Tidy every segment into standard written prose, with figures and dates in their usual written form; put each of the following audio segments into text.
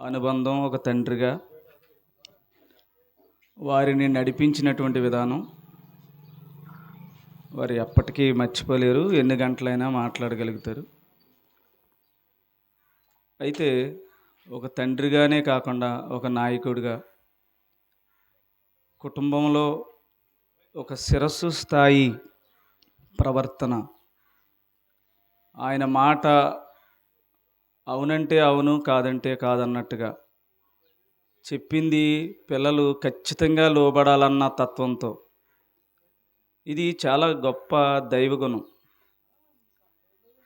అనుబంధం, ఒక తండ్రిగా వారిని నడిపించినటువంటి విధానం వారు ఎప్పటికీ మర్చిపోలేరు. ఎన్ని గంటలైనా మాట్లాడగలుగుతారు. అయితే ఒక తండ్రిగానే కాకుండా ఒక నాయకుడిగా కుటుంబంలో ఒక శిరస్సు స్థాయి ప్రవర్తన, ఆయన మాట అవునంటే అవును, కాదంటే కాదన్నట్టుగా చెప్పింది పిల్లలు ఖచ్చితంగా లోబడాలన్న తత్వంతో, ఇది చాలా గొప్ప దైవగుణం.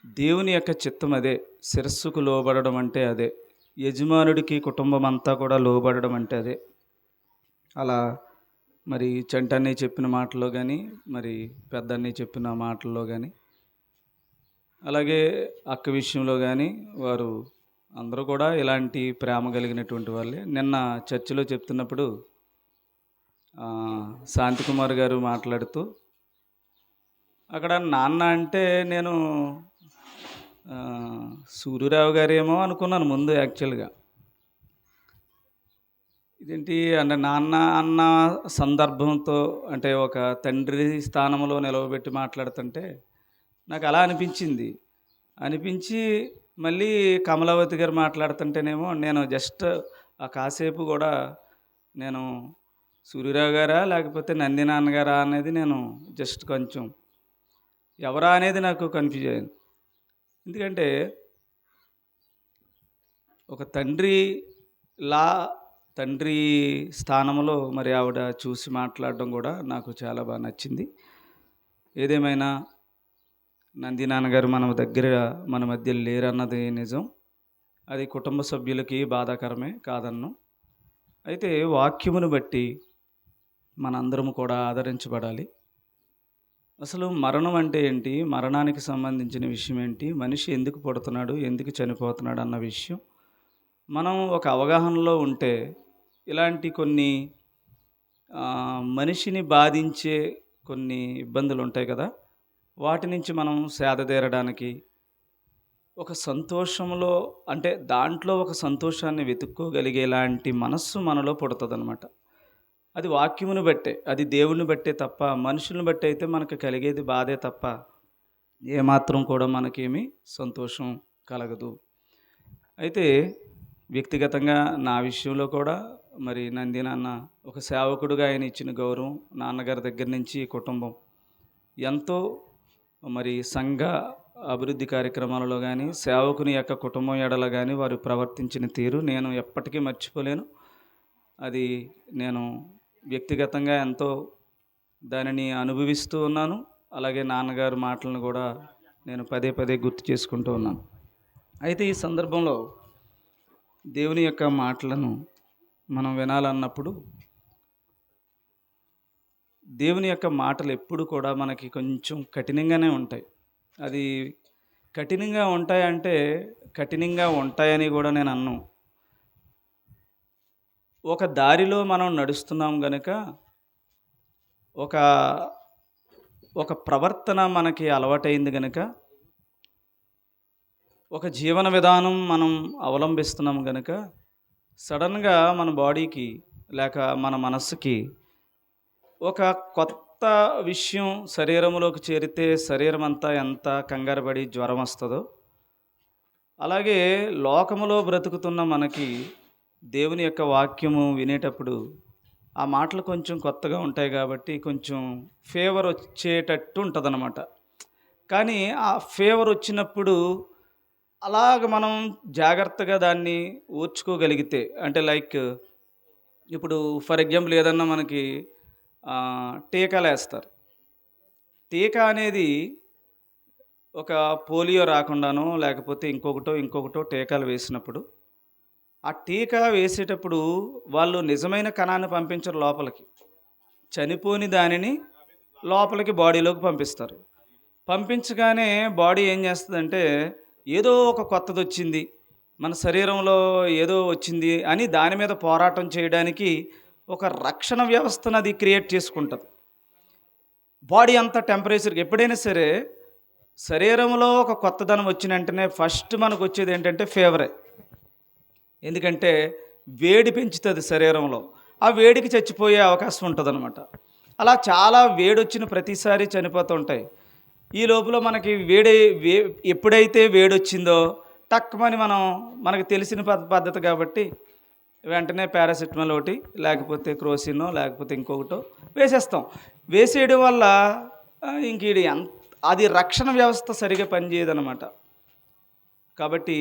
దేవుని యొక్క చిత్తం అదే. శిరస్సుకు లోబడడం అంటే అదే. యజమానుడికి కుటుంబం అంతా కూడా లోబడడం అంటే అదే. అలా మరి చంటన్నయ్య చెప్పిన మాటల్లో కానీ, మరి పెద్దన్నయ్య చెప్పిన మాటల్లో కానీ, అలాగే అక్క విషయంలో కానీ వారు అందరూ కూడా ఇలాంటి ప్రేమ కలిగినటువంటి వాళ్ళే. నిన్న చర్చిలో చెప్తున్నప్పుడు శాంతికుమార్ గారు మాట్లాడుతూ, అక్కడ నాన్న అంటే నేను సూర్యరావు గారేమో అనుకున్నాను ముందు యాక్చువల్గా. ఇదేంటి అంటే నాన్న అన్న సందర్భంతో, అంటే ఒక తండ్రి స్థానంలో నిలవబెట్టి మాట్లాడుతుంటే నాకు అలా అనిపించి మళ్ళీ కమలావతి గారు మాట్లాడుతుంటేనేమో నేను జస్ట్ ఆ కాసేపు కూడా నేను సూర్యరావు గారా లేకపోతే నంది నాన్నగారా అనేది నేను జస్ట్ కొంచెం ఎవరా అనేది నాకు కన్ఫ్యూజ్ అయింది. ఎందుకంటే ఒక తండ్రి స్థానంలో మరి ఆవిడ చూసి మాట్లాడడం కూడా నాకు చాలా బాగా నచ్చింది. ఏదేమైనా నంది నాన్నగారు మన మధ్య లేరన్నది నిజం. అది కుటుంబ సభ్యులకి బాధాకరమే, కాదన్ను. అయితే వాక్యమును బట్టి మనందరం కూడా ఆదరించబడాలి. అసలు మరణం అంటే ఏంటి, మరణానికి సంబంధించిన విషయం ఏంటి, మనిషి ఎందుకు పుడుతున్నాడు, ఎందుకు చనిపోతున్నాడు అన్న విషయం మనం ఒక అవగాహనలో ఉంటే ఇలాంటి కొన్ని మనిషిని బాధించే కొన్ని ఇబ్బందులు ఉంటాయి కదా, వాటి నుంచి మనం సేదతీరడానికి ఒక సంతోషంలో, అంటే దాంట్లో ఒక సంతోషాన్ని వెతుక్కోగలిగేలాంటి మనస్సు మనలో పుడుతుందన్నమాట. అది వాక్యమును బట్టే, అది దేవుని బట్టే తప్ప మనుషులను బట్టి అయితే మనకు కలిగేది బాధే తప్ప ఏమాత్రం కూడా మనకేమీ సంతోషం కలగదు. అయితే వ్యక్తిగతంగా నా విషయంలో కూడా మరి నంది నాన్న ఒక సేవకుడుగా ఆయన ఇచ్చిన గౌరవం, నాన్నగారి దగ్గర నుంచి కుటుంబం ఎంతో మరి సంఘ అభివృద్ధి కార్యక్రమాలలో కానీ, సేవకుని యొక్క కుటుంబం ఎడల కానీ వారు ప్రవర్తించిన తీరు నేను ఎప్పటికీ మర్చిపోలేను. అది నేను వ్యక్తిగతంగా ఎంతో దానిని అనుభవిస్తూ ఉన్నాను. అలాగే నాన్నగారు మాటలను కూడా నేను పదే పదే గుర్తు చేసుకుంటూ ఉన్నాను. అయితే ఈ సందర్భంలో దేవుని యొక్క మాటలను మనం వినాలన్నప్పుడు దేవుని యొక్క మాటలు ఎప్పుడు కూడా మనకి కొంచెం కఠినంగానే ఉంటాయి. అది కఠినంగా ఉంటాయంటే కఠినంగా ఉంటాయని కూడా నేను అన్ను. ఒక దారిలో మనం నడుస్తున్నాం గనుక ఒక ప్రవర్తన మనకి అలవాటైంది గనుక, ఒక జీవన విధానం మనం అవలంబిస్తున్నాం గనుక సడన్గా మన బాడీకి లేక మన మనస్సుకి ఒక కొత్త విషయం శరీరంలోకి చేరితే శరీరం అంతా ఎంత కంగారుపడి జ్వరం వస్తుందో, అలాగే లోకములో బ్రతుకుతున్న మనకి దేవుని యొక్క వాక్యము వినేటప్పుడు ఆ మాటలు కొంచెం కొత్తగా ఉంటాయి కాబట్టి కొంచెం ఫీవర్ వచ్చేటట్టు ఉంటుందన్నమాట. కానీ ఆ ఫీవర్ వచ్చినప్పుడు అలాగ మనం జాగ్రత్తగా దాన్ని ఓర్చుకోగలిగితే, అంటే లైక్ ఇప్పుడు ఫర్ ఎగ్జాంపుల్ ఏదన్నా మనకి టీకాలు వేస్తారు. టీకా అనేది ఒక పోలియో రాకుండానో లేకపోతే ఇంకొకటో టీకాలు వేసినప్పుడు ఆ టీకా వేసేటప్పుడు వాళ్ళు నిజమైన కణాన్ని పంపించరు లోపలికి, చనిపోని దానిని లోపలికి బాడీలోకి పంపిస్తారు. పంపించగానే బాడీ ఏం చేస్తుందంటే ఏదో ఒక కొత్తది వచ్చింది, మన శరీరంలో ఏదో వచ్చింది అని దాని మీద పోరాటం చేయడానికి ఒక రక్షణ వ్యవస్థను అది క్రియేట్ చేసుకుంటుంది. బాడీ అంతా టెంపరేచర్కి ఎప్పుడైనా సరే శరీరంలో ఒక కొత్తదనం వచ్చిన వెంటనే ఫస్ట్ మనకు వచ్చేది ఏంటంటే ఫీవరే. ఎందుకంటే వేడి పెంచుతుంది శరీరంలో, ఆ వేడికి చచ్చిపోయే అవకాశం ఉంటుందన్నమాట. అలా చాలా వేడి వచ్చిన ప్రతిసారి చనిపోతూ ఉంటాయి. ఈ లోపల మనకి ఎప్పుడైతే వేడి వచ్చిందో టక్కుమని మనకు తెలిసిన పద్ధతి కాబట్టి వెంటనే పారాసిటమాల్ ఒకటి, లేకపోతే క్రోసినో, లేకపోతే ఇంకొకటో వేసేస్తాం. వేసేయడం వల్ల ఇంక అది రక్షణ వ్యవస్థ సరిగా పనిచేయదన్నమాట. కాబట్టి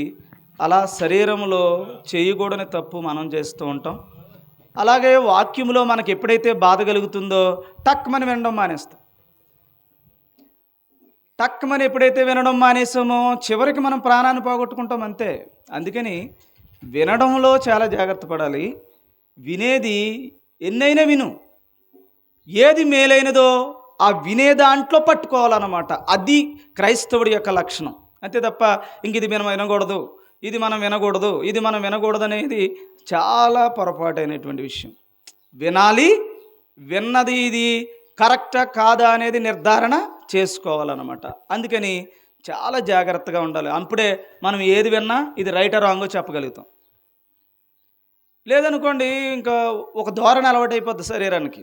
అలా శరీరంలో చేయకూడని తప్పు మనం చేస్తూ ఉంటాం. అలాగే వాక్యంలో మనకి ఎప్పుడైతే బాధ కలుగుతుందో టక్కుమని వినడం మానేస్తాం. టక్కుమని ఎప్పుడైతే వినడం మానేసామో చివరికి మనం ప్రాణాన్ని పోగొట్టుకుంటాం అంతే. అందుకని వినడంలో చాలా జాగ్రత్త పడాలి. వినేది ఎన్నైనా విను, ఏది మేలైనదో ఆ వినే దాంట్లో పట్టుకోవాలన్నమాట. అది క్రైస్తవుడి యొక్క లక్షణం. అంతే తప్ప ఇంక ఇది మనం వినకూడదు, ఇది మనం వినకూడదు, ఇది మనం వినకూడదు అనేది చాలా పొరపాటైనటువంటి విషయం. వినాలి, విన్నది ఇది కరెక్టా కాదా అనేది నిర్ధారణ చేసుకోవాలన్నమాట. అందుకని చాలా జాగ్రత్తగా ఉండాలి. అప్పుడే మనం ఏది విన్నా ఇది రైటా రాంగో చెప్పగలుగుతాం. లేదనుకోండి ఇంకా ఒక ధోరణి అలవాటు అయిపోద్ది శరీరానికి,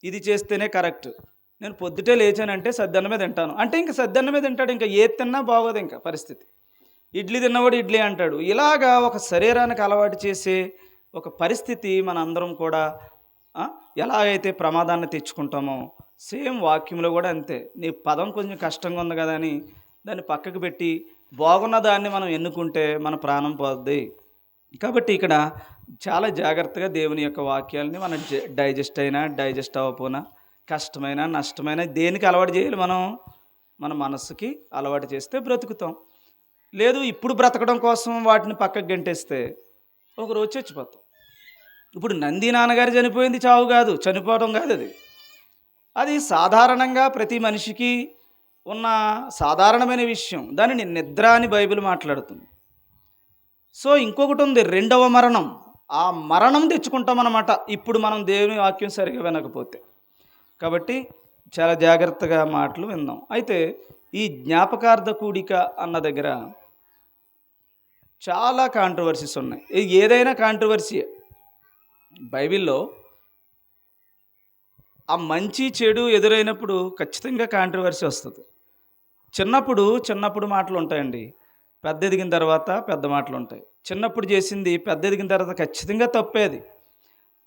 ఇది చేస్తేనే కరెక్ట్. నేను పొద్దుటే లేచానంటే సద్దన్నమే తింటాను అంటే ఇంకా సద్దన్నమే తింటాడు, ఇంకా ఏది తిన్నా బాగోదు ఇంకా పరిస్థితి. ఇడ్లీ తిన్నవాడు ఇడ్లీ అంటాడు. ఇలాగా ఒక శరీరానికి అలవాటు చేసే ఒక పరిస్థితి మన అందరం కూడా ఎలాగైతే ప్రమాదాన్ని తెచ్చుకుంటామో సేమ్ వాక్యంలో కూడా అంతే. నీ పదం కొంచెం కష్టంగా ఉంది కదా అని దాన్ని పక్కకు పెట్టి బాగున్న దాన్ని మనం ఎన్నుకుంటే మన ప్రాణం పోద్ది. కాబట్టి ఇక్కడ చాలా జాగ్రత్తగా దేవుని యొక్క వాక్యాలని మనం డైజెస్ట్ అవ్వకపోయినా కష్టమైన నష్టమైన దేనికి అలవాటు చేయాలి, మనం మన మనస్సుకి అలవాటు చేస్తే బ్రతుకుతాం. లేదు ఇప్పుడు బ్రతకడం కోసం వాటిని పక్కకు గంటేస్తే ఒకరోజు చచ్చిపోతాం. ఇప్పుడు నంది నాన్నగారు చనిపోయింది చావు కాదు, చనిపోవడం కాదు, అది సాధారణంగా ప్రతి మనిషికి ఉన్న సాధారణమైన విషయం. దానిని నిద్ర అని బైబిల్ మాట్లాడుతుంది. సో ఇంకొకటి ఉంది, రెండవ మరణం. ఆ మరణం తెచ్చుకుంటామన్నమాట ఇప్పుడు మనం దేవుని వాక్యం సరిగా వినకపోతే. కాబట్టి చాలా జాగ్రత్తగా మాటలు విందాం. అయితే ఈ జ్ఞాపకార్థ కూడిక అన్న దగ్గర చాలా కాంట్రవర్సీస్ ఉన్నాయి. ఏదైనా కాంట్రవర్సీ బైబిల్లో ఆ మంచి చెడు ఎదురైనప్పుడు ఖచ్చితంగా కాంట్రవర్సీ వస్తుంది. చిన్నప్పుడు మాటలు ఉంటాయండి, పెద్ద ఎదిగిన తర్వాత పెద్ద మాటలు ఉంటాయి. చిన్నప్పుడు చేసింది పెద్ద ఎదిగిన తర్వాత ఖచ్చితంగా తప్పేది.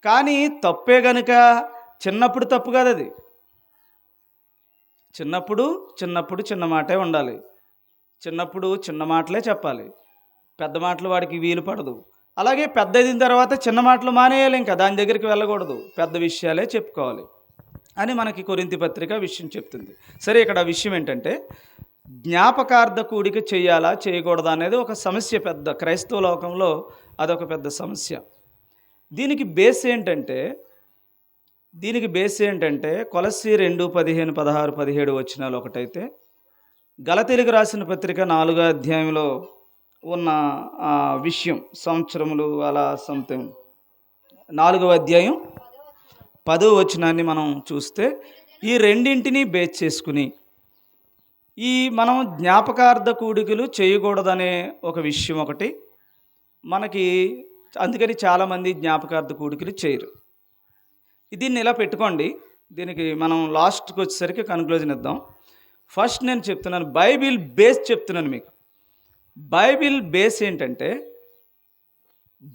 కానీ తప్పే గనుక చిన్నప్పుడు తప్పు కాదు. అది చిన్నప్పుడు చిన్న మాటే ఉండాలి, చిన్నప్పుడు చిన్న మాటలే చెప్పాలి, పెద్ద మాటలు వాడికి వీలు పడదు. అలాగే పెద్ద అయిన తర్వాత చిన్న మాటలు మానేయాలి, ఇంకా దాని దగ్గరికి వెళ్ళకూడదు, పెద్ద విషయాలే చెప్పుకోవాలి అని మనకి కొరింథీ పత్రిక విషయం చెప్తుంది. సరే, ఇక్కడ విషయం ఏంటంటే జ్ఞాపకార్థ కూడిక చేయాలా చేయకూడదా అనేది ఒక సమస్య. పెద్ద క్రైస్తవ లోకంలో అదొక పెద్ద సమస్య. దీనికి బేస్ ఏంటంటే కొలస్సీ 2:15-16-17 వచనాలు ఒకటైతే, గలతీయులకు రాసిన పత్రిక 4వ అధ్యాయంలో ఉన్న విషయం సంవత్సరములు అలా సంథింగ్ 4వ అధ్యాయం 10వ వచనాన్ని మనం చూస్తే ఈ రెండింటినీ బేస్ చేసుకుని మనం జ్ఞాపకార్థ కూడికలు చేయకూడదనే ఒక విషయం ఒకటి మనకి. అందుకని చాలామంది జ్ఞాపకార్థ కూడికలు చేయరు. దీన్ని ఇలా పెట్టుకోండి. దీనికి మనం లాస్ట్కి వచ్చేసరికి కన్క్లూజన్ ఇద్దాం. ఫస్ట్ నేను చెప్తున్నాను, బైబిల్ బేస్ చెప్తున్నాను మీకు. బైబిల్ బేస్ ఏంటంటే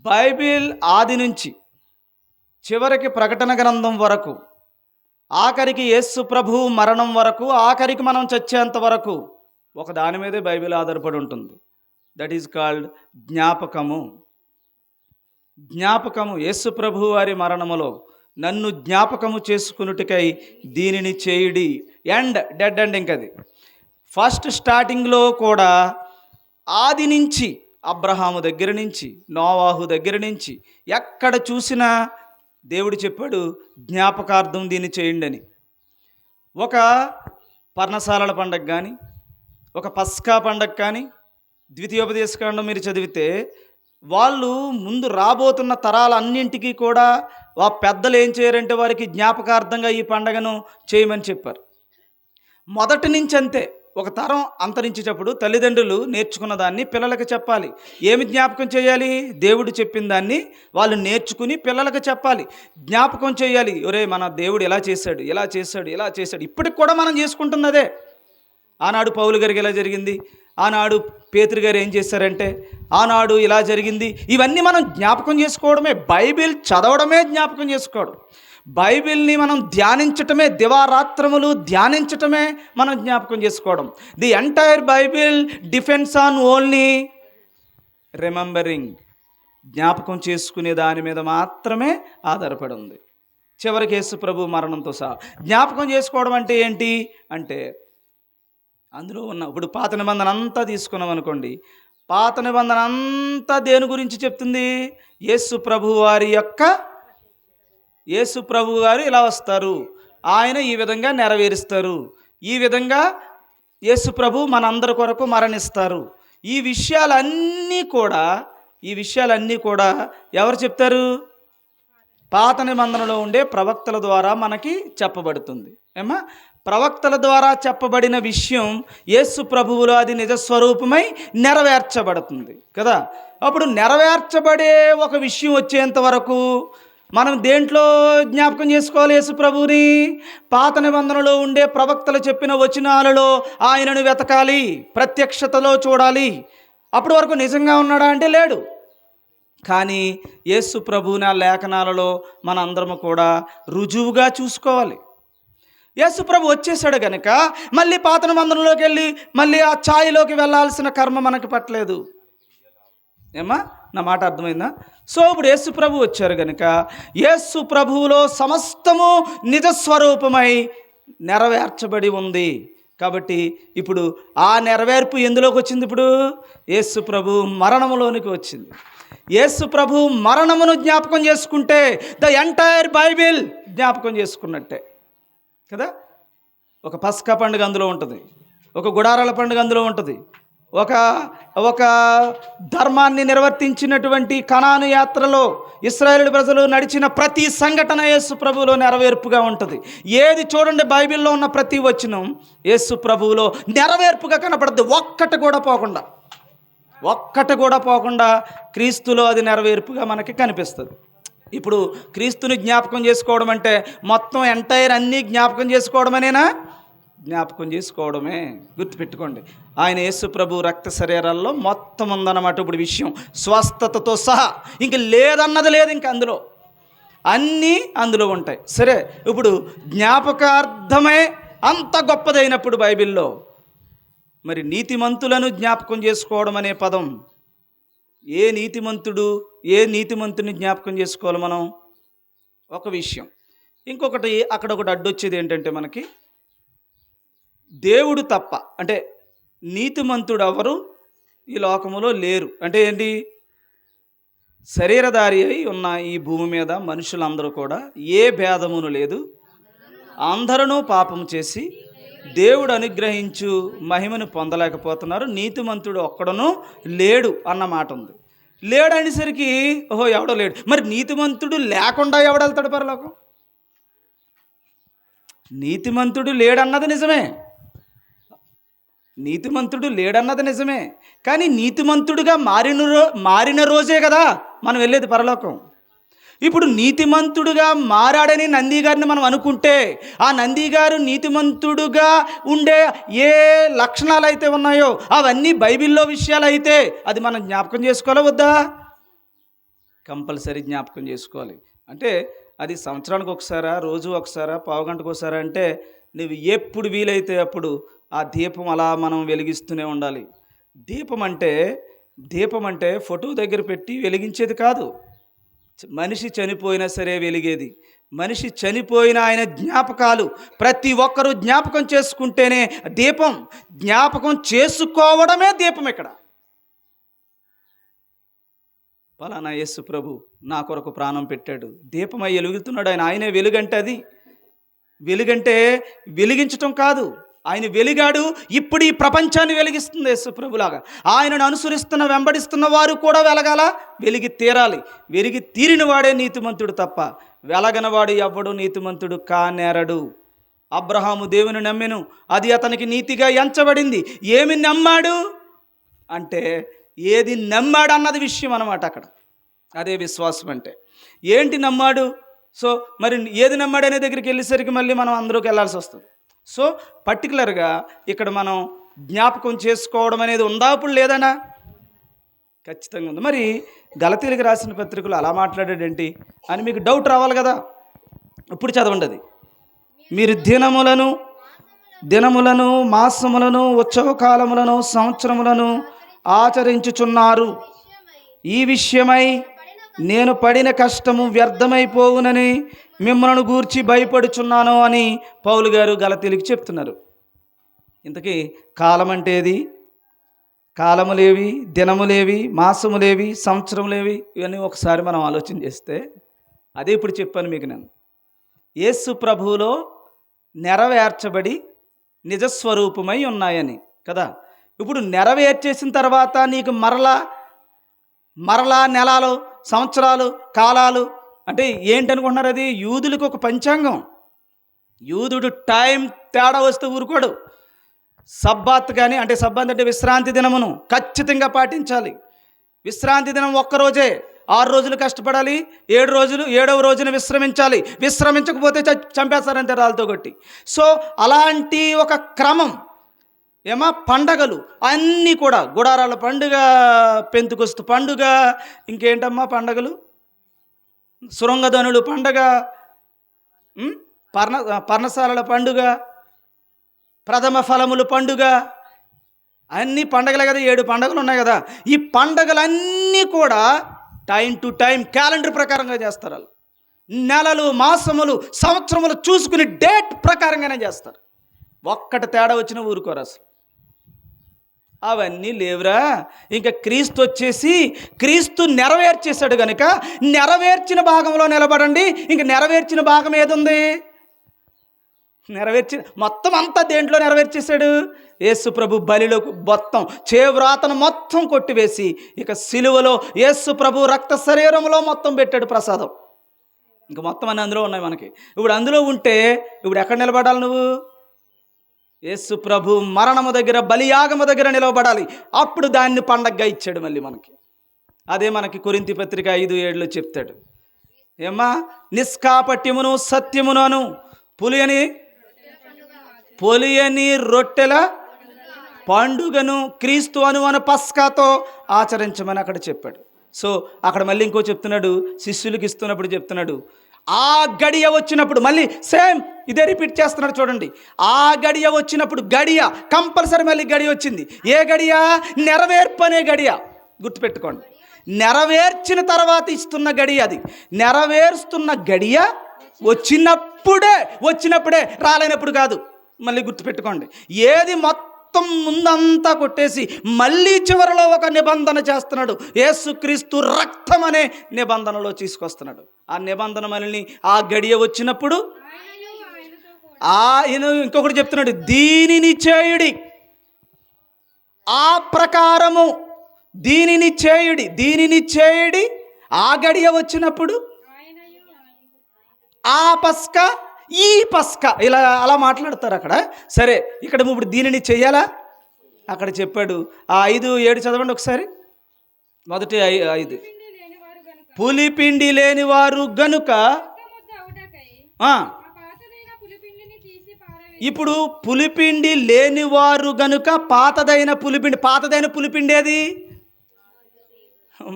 బైబిల్ ఆది నుంచి చివరికి ప్రకటన గ్రంథం వరకు, ఆఖరికి యేసు ప్రభు మరణం వరకు, ఆఖరికి మనం చచ్చేంత వరకు ఒక దాని మీదే బైబిల్ ఆధారపడి ఉంటుంది. దట్ ఈజ్ కాల్డ్ జ్ఞాపకము. యేసు ప్రభు వారి మరణములో నన్ను జ్ఞాపకము చేసుకున్నట్టుకై దీనిని చేయుడి. Dead ending. అది ఫస్ట్ స్టార్టింగ్లో కూడా ఆది నుంచి అబ్రహాము దగ్గర నుంచి నోవాహు దగ్గర నుంచి ఎక్కడ చూసినా దేవుడు చెప్పాడు జ్ఞాపకార్థం దీన్ని చేయండి అని. ఒక పర్ణశాలల పండగ కానీ, ఒక పస్కా పండగ కానీ, ద్వితీయోపదేశకాండం మీరు చదివితే వాళ్ళు ముందు రాబోతున్న తరాలన్నింటికీ కూడా ఆ పెద్దలు ఏం చేయరంటే వారికి జ్ఞాపకార్థంగా ఈ పండగను చేయమని చెప్పారు. మొదటి నుంచి అంతే. ఒక తరం అంతరించేటప్పుడు తల్లిదండ్రులు నేర్చుకున్న దాన్ని పిల్లలకు చెప్పాలి. ఏమి జ్ఞాపకం చేయాలి? దేవుడు చెప్పిన దాన్ని వాళ్ళు నేర్చుకుని పిల్లలకు చెప్పాలి, జ్ఞాపకం చేయాలి. ఒరే మన దేవుడు ఎలా చేశాడు, ఎలా చేశాడు, ఎలా చేశాడు. ఇప్పటికి కూడా మనం చేసుకుంటున్నదే. ఆనాడు పౌలు గారికి ఎలా జరిగింది, ఆనాడు పేతురు గారు ఏం చేశారంటే, ఆనాడు ఇలా జరిగింది. ఇవన్నీ మనం జ్ఞాపకం చేసుకోవడమే, బైబిల్ చదవడమే జ్ఞాపకం చేసుకోవడం. బైబిల్ని మనం ధ్యానించటమే, దివారాత్రములు ధ్యానించటమే మనం జ్ఞాపకం చేసుకోవడం. The entire Bible depends on only remembering. జ్ఞాపకం చేసుకునే దాని మీద మాత్రమే ఆధారపడి ఉంది. చివరికి యేసు ప్రభు మరణంతో సహా జ్ఞాపకం చేసుకోవడం అంటే ఏంటి అంటే, అందులో ఉన్న ఇప్పుడు పాత నిబంధన అంతా తీసుకున్నాం అనుకోండి, పాత నిబంధన అంతా దేని గురించి చెప్తుంది? యేసు ప్రభు వారి యొక్క, యేసు ప్రభు గారు ఇలా వస్తారు, ఆయన ఈ విధంగా నెరవేరుస్తారు, ఈ విధంగా యేసు ప్రభు మనందరి కొరకు మరణిస్తారు. ఈ విషయాలన్నీ కూడా ఎవరు చెప్తారు? పాత నిబంధనలో ఉండే ప్రవక్తల ద్వారా మనకి చెప్పబడుతుంది. ఏమా, ప్రవక్తల ద్వారా చెప్పబడిన విషయం యేసు ప్రభువులో అది నిజస్వరూపమై నెరవేర్చబడుతుంది కదా. అప్పుడు నెరవేర్చబడే ఒక విషయం వచ్చేంత వరకు మనం దేంట్లో జ్ఞాపకం చేసుకోవాలి? యేసు ప్రభువుని పాత నిబంధనలో ఉండే ప్రవక్తలు చెప్పిన వచనాలలో ఆయనను వెతకాలి, ప్రత్యక్షతలో చూడాలి. అప్పటి వరకు నిజంగా ఉన్నాడా అంటే లేడు. కానీ యేసు ప్రభువుని ఆ లేఖనాలలో మనందరము కూడా రుజువుగా చూసుకోవాలి. యేసు ప్రభు వచ్చేసాడు కనుక మళ్ళీ పాత నిబంధనలోకి వెళ్ళి మళ్ళీ ఆ ఛాయలోకి వెళ్ళాల్సిన కర్మ మనకు పట్టలేదు. ఏమా, నా మాట అర్థమైందా? సో ఇప్పుడు యేసు ప్రభు వచ్చారు కనుక యేసు ప్రభువులో సమస్తము నిజస్వరూపమై నెరవేర్చబడి ఉంది. కాబట్టి ఇప్పుడు ఆ నెరవేర్పు ఎందులోకి వచ్చింది? ఇప్పుడు యేసు ప్రభు మరణములోనికి వచ్చింది. యేసు ప్రభు మరణమును జ్ఞాపకం చేసుకుంటే ద ఎంటైర్ బైబిల్ జ్ఞాపకం చేసుకున్నట్టే కదా. ఒక పస్కా పండుగ అందులో ఉంటుంది, ఒక గుడారాల పండుగ అందులో ఉంటుంది, ఒక ధర్మాన్ని నిర్వర్తించినటువంటి కనాను యాత్రలో ఇశ్రాయేలు ప్రజలు నడిచిన ప్రతి సంఘటన యేసు ప్రభువులో నెరవేర్పుగా ఉంటుంది. ఏది చూడండి, బైబిల్లో ఉన్న ప్రతి వచనం యేసు ప్రభువులో నెరవేర్పుగా కనపడుతుంది. ఒక్కటి కూడా పోకుండా క్రీస్తులో అది నెరవేర్పుగా మనకి కనిపిస్తుంది. ఇప్పుడు క్రీస్తుని జ్ఞాపకం చేసుకోవడం అంటే మొత్తం ఎంటైర్ అన్నీ జ్ఞాపకం చేసుకోవడమనేనా? జ్ఞాపకం చేసుకోవడమే. గుర్తుపెట్టుకోండి, ఆయన యేసు ప్రభు రక్త శరీరాల్లో మొత్తం ఉందన్నమాట. ఇప్పుడు విషయం స్వస్థతతో సహా ఇంక లేదన్నది లేదు, ఇంక అందులో అన్నీ అందులో ఉంటాయి. సరే, ఇప్పుడు జ్ఞాపకార్థమే అంత గొప్పదైనప్పుడు బైబిల్లో మరి నీతిమంతులను జ్ఞాపకం చేసుకోవడం అనే పదం, ఏ నీతిమంతుని జ్ఞాపకం చేసుకోవాలి మనం? ఒక విషయం. ఇంకొకటి అక్కడ ఒకటి అడ్డొచ్చేది ఏంటంటే, మనకి దేవుడు తప్ప అంటే నీతిమంతుడు ఎవరు ఈ లోకములో లేరు. అంటే ఏంటి? శరీరధారి అయి ఉన్న ఈ భూమి మీద మనుషులందరూ కూడా ఏ భేదమును లేదు, అందరూ పాపం చేసి దేవుడు అనుగ్రహించు మహిమను పొందలేకపోతున్నారు, నీతిమంతుడు ఒక్కడనూ లేడు అన్న మాట ఉంది. లేడు అనేసరికి ఓహో ఎవడో లేడు. మరి నీతిమంతుడు లేకుండా ఎవడెళ్తాడు పరలోకం? నీతిమంతుడు లేడన్నది నిజమే, కానీ నీతిమంతుడుగా మారిన రోజే కదా మనం వెళ్ళేది పరలోకం. ఇప్పుడు నీతిమంతుడుగా మారాడని నంది గారిని మనం అనుకుంటే, ఆ నంది గారు నీతిమంతుడుగా ఉండే ఏ లక్షణాలు అయితే ఉన్నాయో అవన్నీ బైబిల్లో విషయాలు అయితే అది మనం జ్ఞాపకం చేసుకోవాలా వద్దా? కంపల్సరీ జ్ఞాపకం చేసుకోవాలి. అంటే అది సంవత్సరానికి ఒకసారా, రోజు ఒకసారా, పావుగంటకు ఒకసారా అంటే నువ్వు ఎప్పుడు వీలైతే అప్పుడు ఆ దీపం అలా మనం వెలిగిస్తూనే ఉండాలి. దీపం అంటే ఫోటో దగ్గర పెట్టి వెలిగించేది కాదు. మనిషి చనిపోయినా సరే వెలిగేది. మనిషి చనిపోయిన ఆయన జ్ఞాపకాలు ప్రతి ఒక్కరూ జ్ఞాపకం చేసుకుంటేనే దీపం. జ్ఞాపకం చేసుకోవడమే దీపం. ఇక్కడ పలానా యేసు ప్రభు నా కొరకు ప్రాణం పెట్టాడు, దీపమై వెలుగుతున్నాడు ఆయన. ఆయనే వెలుగంటే అది వెలుగంటే వెలిగించటం కాదు, ఆయన వెలిగాడు. ఇప్పుడు ఈ ప్రపంచాన్ని వెలిగిస్తుంది యేసు ప్రభులాగా. ఆయనను అనుసరిస్తున్న వెంబడిస్తున్న వారు కూడా వెలగాల, వెలిగి తీరాలి. వెలిగి తీరిన వాడే నీతిమంతుడు తప్ప వెలగనవాడు ఎవ్వడు నీతిమంతుడు కానేరడు. అబ్రహాము దేవుని నమ్మెను, అది అతనికి నీతిగా ఎంచబడింది. ఏమి నమ్మాడు అంటే ఏది నమ్మాడు అన్నది విషయం అన్నమాట. అక్కడ అదే విశ్వాసం అంటే ఏంటి నమ్మాడు. సో మరి ఏది నమ్మాడు అనే దగ్గరికి వెళ్ళేసరికి మళ్ళీ మనం అందులోకి వెళ్ళాల్సి వస్తుంది. సో పర్టికులర్గా ఇక్కడ మనం జ్ఞాపకం చేసుకోవడం అనేది ఉందా అప్పుడు లేదనా? ఖచ్చితంగా ఉంది. మరి గలతీలకు రాసిన పత్రికలు అలా మాట్లాడాడేంటి అని మీకు డౌట్ రావాలి కదా. ఇప్పుడు చదవండి అది. మీరు దినములను మాసములను ఉత్సవకాలములను సంవత్సరములను ఆచరించుచున్నారు. ఈ విషయమై నేను పడిన కష్టము వ్యర్థమైపోవునని మిమ్మల్ని గూర్చి భయపడుచున్నాను అని పౌలు గారు గలతీలకు చెప్తున్నారు. ఇంతకీ కాలం అంటే ఏది? కాలములేవి, దినములేవి, మాసములేవి, సంవత్సరములేవి? ఇవన్నీ ఒకసారి మనం ఆలోచన చేస్తే అదే ఇప్పుడు చెప్పాను మీకు నేను. యేసు ప్రభువులో నెరవేర్చబడి నిజస్వరూపమై ఉన్నాయని కదా. ఇప్పుడు నెరవేర్చేసిన తర్వాత నీకు మరలా నెలలు, సంవత్సరాలు, కాలాలు అంటే ఏంటనుకుంటున్నారు? అది యూదులకు ఒక పంచాంగం. యూదుడు టైం తేడా వస్తే ఊరుకోడు. సబ్బాత్ కానీ, అంటే సబ్బాత్ అంటే విశ్రాంతి దినమును ఖచ్చితంగా పాటించాలి. విశ్రాంతి దినం ఒక్కరోజే, 6 రోజులు కష్టపడాలి, 7వ రోజున విశ్రమించాలి. విశ్రమించకపోతే చంపేస్తారంతే రాళ్ళతో కొట్టి. సో అలాంటి ఒక క్రమం పండగలు అన్నీ కూడా, గుడారాల పండుగ, పెంతుకొస్తు పండుగ, ఇంకేంటమ్మా పండగలు, సురంగధనులు పండగ, పర్ణశాలల పండుగ, ప్రథమ ఫలములు పండుగ, అన్నీ పండగలే కదా. 7 పండుగలు ఉన్నాయి కదా. ఈ పండగలన్నీ కూడా టైం టు టైం క్యాలెండర్ ప్రకారంగా చేస్తారు. వాళ్ళు నెలలు, మాసములు, సంవత్సరములు చూసుకుని డేట్ ప్రకారంగానే చేస్తారు. ఒక్కటి తేడా వచ్చిన ఊరుకోరు అసలు. అవన్నీ లేవురా. ఇంకా క్రీస్తు వచ్చేసి క్రీస్తు నెరవేర్చేశాడు కనుక నెరవేర్చిన భాగంలో నిలబడండి. ఇంక నెరవేర్చిన భాగం ఏదుంది? మొత్తం అంతా దేంట్లో నెరవేర్చేశాడు? యేసు ప్రభు బలిలో మొత్తం చేవ్రాతను మొత్తం కొట్టివేసి ఇక సిలువలో యేసు ప్రభు రక్త శరీరంలో మొత్తం పెట్టాడు ప్రసాదం. ఇంక మొత్తం అన్నీ అందులో ఉన్నాయి మనకి. ఇప్పుడు అందులో ఉంటే ఇప్పుడు ఎక్కడ నిలబడాలి నువ్వు? యేసు ప్రభు మరణము దగ్గర, బలియాగము దగ్గర నిలవబడాలి. అప్పుడు దాన్ని పండగగా ఇచ్చాడు మళ్ళీ మనకి. అదే మనకి కొరింథీ పత్రిక 5:7 చెప్తాడు. నిష్కాపట్యమును సత్యమును పొలియని రొట్టెల పండుగను క్రీస్తు అనువన పస్కాతో ఆచరించమని అక్కడ చెప్పాడు. సో అక్కడ మళ్ళీ ఇంకో చెప్తున్నాడు, శిష్యులకు ఇస్తున్నప్పుడు చెప్తున్నాడు, ఆ గడియ వచ్చినప్పుడు మళ్ళీ సేమ్ ఇదే రిపీట్ చేస్తున్నాడు. చూడండి, ఆ గడియ వచ్చినప్పుడు, గడియ కంపల్సరీ మళ్ళీ గడియ వచ్చింది. ఏ గడియ? నెరవేర్పు అనే గడియ. గుర్తుపెట్టుకోండి, నెరవేర్చిన తర్వాత ఇస్తున్న గడియ అది. నెరవేరుస్తున్న గడియ వచ్చినప్పుడే, రాలేనప్పుడు కాదు. మళ్ళీ గుర్తుపెట్టుకోండి, ఏది మొత్తం ముందంతా కొట్టేసి మళ్ళీ చివరిలో ఒక నిబంధన చేస్తున్నాడు. యేసుక్రీస్తు రక్తం అనే నిబంధనలో తీసుకొస్తున్నాడు. ఆ నిబంధన మళ్ళీ ఆ గడియ వచ్చినప్పుడు ఆయన ఇంకొకటి చెప్తున్నాడు, దీనిని చేయుడి, ఆ ప్రకారము దీనిని చేయుడి. ఆ గడియ వచ్చినప్పుడు ఆ పస్కా, ఈ పస్కా, అలా మాట్లాడతారు అక్కడ. సరే, ఇక్కడ ఇప్పుడు దీనిని చెయ్యాలా? అక్కడ చెప్పాడు. ఆ 5:7 చదవండి ఒకసారి. మొదటి 5, పులిపిండి లేని వారు గనుక. ఇప్పుడు పులిపిండి లేనివారు గనుక పాతదైన పులిపిండి ఏది?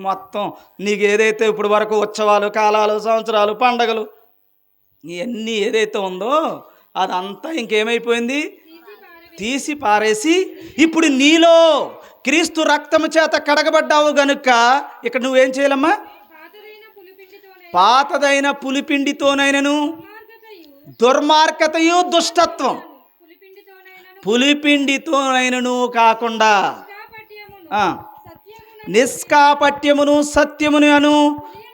మొత్తం నీకు ఏదైతే ఇప్పుడు వరకు ఉత్సవాలు, కాలాలు, సంవత్సరాలు, పండగలు ఇవన్నీ ఏదైతే ఉందో అదంతా ఇంకేమైపోయింది? తీసి పారేసి ఇప్పుడు నీలో క్రీస్తు రక్తము చేత కడగబడ్డావు గనుక ఇక్కడ నువ్వేం చేయాలమ్మా? పాతదైన పులిపిండితోనైనను దుర్మార్గతయు దుష్టత్వం, పులిపిండితోనైనను కాకుండా నిష్కాపట్యమును సత్యమును అను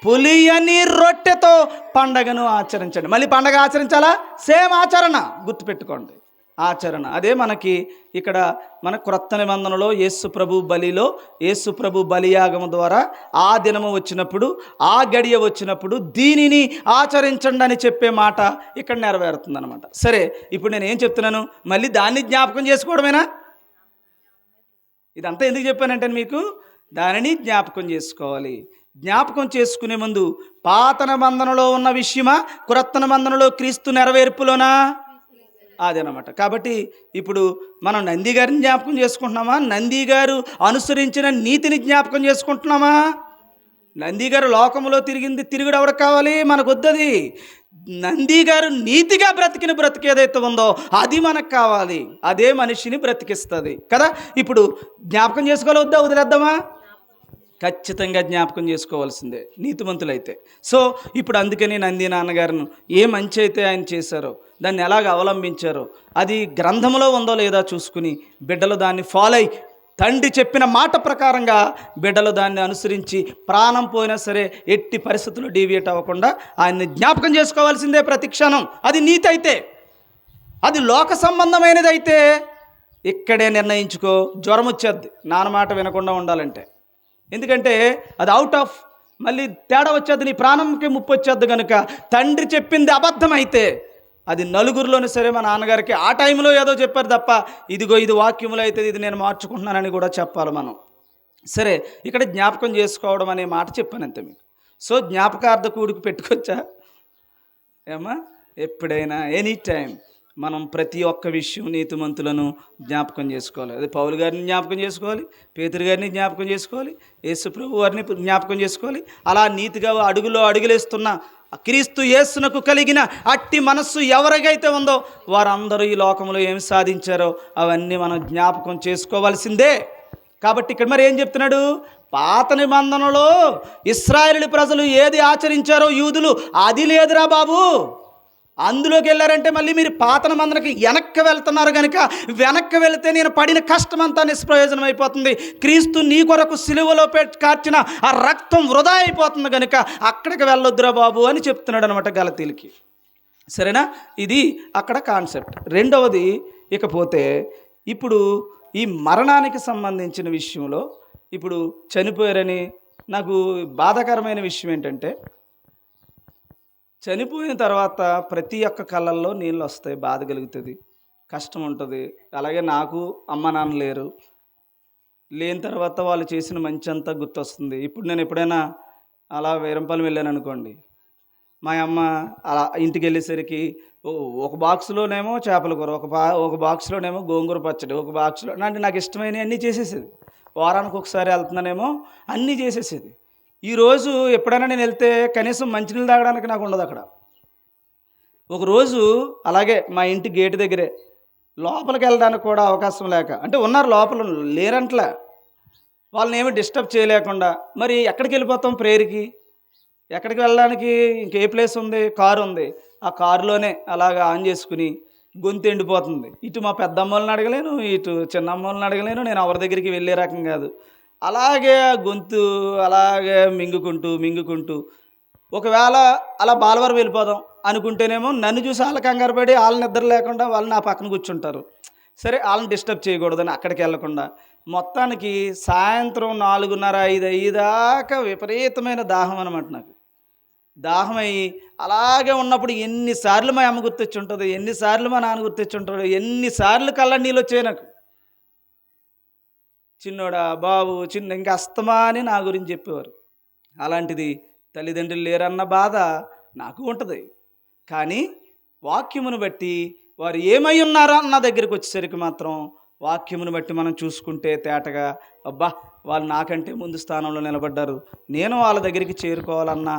పులియని రొట్టెతో పండగను ఆచరించండి. మళ్ళీ పండగ ఆచరించాలా? సేమ్ ఆచరణ. గుర్తుపెట్టుకోండి, ఆచరణ. అదే మనకి ఇక్కడ మన క్రొత్త నిబంధనలో యేసు ప్రభు బలిలో, యేసు ప్రభు బలియాగం ద్వారా ఆ దినము వచ్చినప్పుడు, ఆ గడియ వచ్చినప్పుడు దీనిని ఆచరించండి అని చెప్పే మాట ఇక్కడ నెరవేరుతుంది అనమాట. సరే, ఇప్పుడు నేను ఏం చెప్తున్నాను, మళ్ళీ దాన్ని జ్ఞాపకం చేసుకోవడమేనా? ఇదంతా ఎందుకు చెప్పానంటే మీకు, దానిని జ్ఞాపకం చేసుకోవాలి. జ్ఞాపకం చేసుకునే ముందు పాత నిబంధనలో ఉన్న విషయమా, క్రొత్త నిబంధనలో క్రీస్తు నెరవేర్పులోనా? అదేనమాట. కాబట్టి ఇప్పుడు మనం నంది గారిని జ్ఞాపకం చేసుకుంటున్నామా, నంది గారు అనుసరించిన నీతిని జ్ఞాపకం చేసుకుంటున్నామా? నంది గారు లోకంలో తిరుగుడు ఎవరికి కావాలి? మనకు వద్దది. నంది గారు నీతిగా బ్రతికిన బ్రతికి ఏదైతే ఉందో అది మనకు కావాలి. అదే మనిషిని బ్రతికిస్తుంది కదా. ఇప్పుడు జ్ఞాపకం చేసుకోవాలొద్దా, వదిలేద్దామా? ఖచ్చితంగా జ్ఞాపకం చేసుకోవాల్సిందే నీతిమంతులైతే. సో ఇప్పుడు అందుకని నంది నాన్నగారిని ఏ మంచి అయితే ఆయన చేశారో, దాన్ని ఎలాగ అవలంబించారో, అది గ్రంథంలో ఉందో లేదా చూసుకుని బిడ్డలు దాన్ని ఫాలో అయ్యి, తండ్రి చెప్పిన మాట ప్రకారంగా బిడ్డలు దాన్ని అనుసరించి ప్రాణం పోయినా సరే ఎట్టి పరిస్థితుల్లో డీవియేట్ అవ్వకుండా ఆయన్ని జ్ఞాపకం చేసుకోవాల్సిందే ప్రతి క్షణం. అది నీతి అయితే. అది లోక సంబంధమైనది అయితే ఇక్కడే నిర్ణయించుకో. జ్వరం వచ్చేద్ది నాన్న మాట వినకుండా ఉండాలంటే. ఎందుకంటే అది అవుట్ ఆఫ్ మళ్ళీ తేడా వచ్చేది, నీ ప్రాణంకి ముప్పు వచ్చేద్ది. కనుక తండ్రి చెప్పింది అబద్ధమైతే అది నలుగురిలోనే సరే, మా నాన్నగారికి ఆ టైంలో ఏదో చెప్పారు తప్ప, ఇదిగో ఇది వాక్యములు అయితే ఇది నేను మార్చుకుంటున్నానని కూడా చెప్పాలి మనం. సరే, ఇక్కడ జ్ఞాపకం చేసుకోవడం అనే మాట చెప్పాను అంతే మీకు. సో జ్ఞాపకార్థ కూడికి పెట్టుకోవచ్చా ఏమా? ఎప్పుడైనా ఎనీ టైం మనం ప్రతి ఒక్క విషయం నీతిమంతులను జ్ఞాపకం చేసుకోవాలి. అది పౌలు గారిని జ్ఞాపకం చేసుకోవాలి, పేతురు గారిని జ్ఞాపకం చేసుకోవాలి, యేసు ప్రభు వారిని జ్ఞాపకం చేసుకోవాలి. అలా నీతిగా అడుగులో అడుగులేస్తున్న క్రీస్తు యేసునకు కలిగిన అట్టి మనస్సు ఎవరికైతే ఉందో వారందరూ ఈ లోకంలో ఏమి సాధించారో అవన్నీ మనం జ్ఞాపకం చేసుకోవాల్సిందే. కాబట్టి ఇక్కడ మరి ఏం చెప్తున్నాడు, పాత నిబంధనలో ఇశ్రాయేలు ప్రజలు ఏది ఆచరించారో యూదులు అది లేదురా బాబు. అందులోకి వెళ్ళారంటే మళ్ళీ మీరు పాత నిబంధనకి వెనక్కి వెళ్తున్నారు. కనుక వెనక్కి వెళితే నేను పడిన కష్టమంతా నిష్ప్రయోజనం అయిపోతుంది. క్రీస్తు నీ కొరకు సిలువలో కార్చిన ఆ రక్తం వృధా అయిపోతుంది. కనుక అక్కడికి వెళ్ళొద్దురా బాబు అని చెప్తున్నాడు అనమాట గలతీలకి. సరేనా? ఇది అక్కడ కాన్సెప్ట్. రెండవది, ఇకపోతే ఇప్పుడు ఈ మరణానికి సంబంధించిన విషయంలో ఇప్పుడు చనిపోయారని నాకు బాధాకరమైన విషయం ఏంటంటే, చనిపోయిన తర్వాత ప్రతి ఒక్క కళ్ళల్లో నీళ్ళు వస్తాయి, బాధ కలుగుతుంది, కష్టం ఉంటుంది. అలాగే నాకు అమ్మ నాన్న లేరు, లేని తర్వాత వాళ్ళు చేసిన మంచి అంతా గుర్తొస్తుంది. ఇప్పుడు నేను ఎప్పుడైనా అలా వేరంపాలెం వెళ్ళాను అనుకోండి, మా అమ్మ అలా ఇంటికి వెళ్ళేసరికి ఒక బాక్స్లోనేమో చేపల కూర, ఒక బాక్స్లోనేమో గోంగూర పచ్చడి, ఒక బాక్స్లో అంటే నాకు ఇష్టమైనవి అన్నీ చేసేసేది. వారానికి ఒకసారి వెళ్తున్నానేమో అన్నీ చేసేసేది. ఈరోజు ఎప్పుడైనా నేను వెళ్తే కనీసం మంచినీళ్ళు తాగడానికి నాకు ఉండదు అక్కడ. ఒకరోజు అలాగే మా ఇంటి గేటు దగ్గరే లోపలికి వెళ్ళడానికి కూడా అవకాశం లేక, అంటే ఉన్నారు లోపల లేరంట్లా, వాళ్ళని ఏమి డిస్టర్బ్ చేయలేకుండా మరి ఎక్కడికి వెళ్ళిపోతాం ప్రేయర్కి? ఎక్కడికి వెళ్ళడానికి ఇంకే ప్లేస్ ఉంది? కారు ఉంది. ఆ కారులోనే అలాగా ఆన్ చేసుకుని గొంతు ఎండిపోతుంది. ఇటు మా పెద్దమ్మల్ని అడగలేను, ఇటు చిన్నమ్మల్ని అడగలేను, నేను ఎవరి దగ్గరికి వెళ్ళే రకం కాదు. అలాగే గొంతు అలాగే మింగుకుంటూ ఒకవేళ అలా బాలవరం వెళ్ళిపోదాం అనుకుంటేనేమో నన్ను చూసి వాళ్ళ కంగారు పడి వాళ్ళని నిద్ర లేకుండా వాళ్ళు నా పక్కన కూర్చుంటారు. సరే, వాళ్ళని డిస్టర్బ్ చేయకూడదని అక్కడికి వెళ్ళకుండా మొత్తానికి సాయంత్రం 4:30, 5 దాకా విపరీతమైన దాహం అనమాట. నాకు దాహం అయ్యి అలాగే ఉన్నప్పుడు ఎన్నిసార్లు మా అమ్మ గుర్తొచ్చి ఉంటుంది, ఎన్నిసార్లు మా నాన్న గుర్తొచ్చి ఉంటాడు, ఎన్నిసార్లు కళ్ళ నీళ్ళు వచ్చాయి నాకు. చిన్నోడా బాబు చిన్న ఇంకా అస్తమా అని నా గురించి చెప్పేవారు. అలాంటిది తల్లిదండ్రులు లేరన్న బాధ నాకు ఉంటుంది. కానీ వాక్యమును బట్టి వారు ఏమై ఉన్నారా అన్న దగ్గరికి వచ్చేసరికి మాత్రం వాక్యమును బట్టి మనం చూసుకుంటే తేటగా, అబ్బా వాళ్ళు నాకంటే ముందు స్థానంలో నిలబడ్డారు, నేను వాళ్ళ దగ్గరికి చేరుకోవాలన్న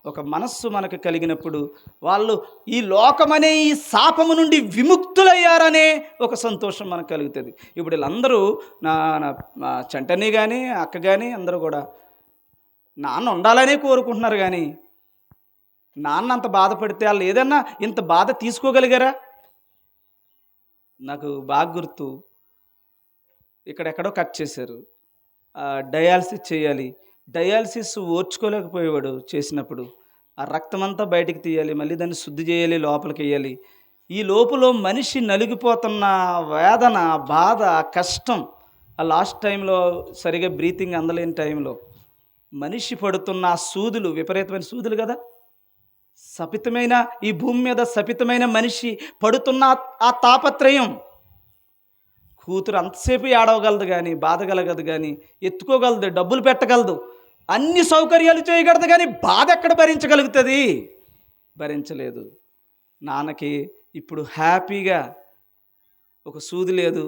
ఒక మనస్సు మనకు కలిగినప్పుడు వాళ్ళు ఈ లోకమనే ఈ శాపము నుండి విముక్తులయ్యారనే ఒక సంతోషం మనకు కలుగుతుంది. ఇప్పుడు వీళ్ళందరూ నా చంటని కానీ అక్క కానీ అందరూ కూడా నాన్న ఉండాలనే కోరుకుంటున్నారు. కానీ నాన్న అంత బాధపడితే వాళ్ళు ఏదన్నా ఇంత బాధ తీసుకోగలిగారా? నాకు బాగా గుర్తు, ఇక్కడెక్కడో కట్ చేశారు, డయాలసిస్ చేయాలి. డయాలసిస్ ఓర్చుకోలేకపోయేవాడు చేసినప్పుడు. ఆ రక్తం అంతా బయటికి తీయాలి, మళ్ళీ దాన్ని శుద్ధి చేయాలి, లోపలికి వేయాలి. ఈ లోపులో మనిషి నలిగిపోతున్న వేదన, బాధ, కష్టం, ఆ లాస్ట్ టైంలో సరిగా బ్రీతింగ్ అందలేని టైంలో మనిషి పడుతున్న ఆ సూదులు, విపరీతమైన సూదులు కదా, శపితమైన ఈ భూమి మీద శపితమైన మనిషి పడుతున్న ఆ తాపత్రయం. కూతురు అంతసేపు ఏడవగలదు కానీ, బాధగలగదు కానీ, ఎత్తుకోగలదు, డబ్బులు పెట్టగలదు, అన్ని సౌకర్యాలు చేయగలదు కానీ బాధ ఎక్కడ భరించగలుగుతుంది? భరించలేదు. నాన్నకి ఇప్పుడు హ్యాపీగా ఒక సూది లేదు,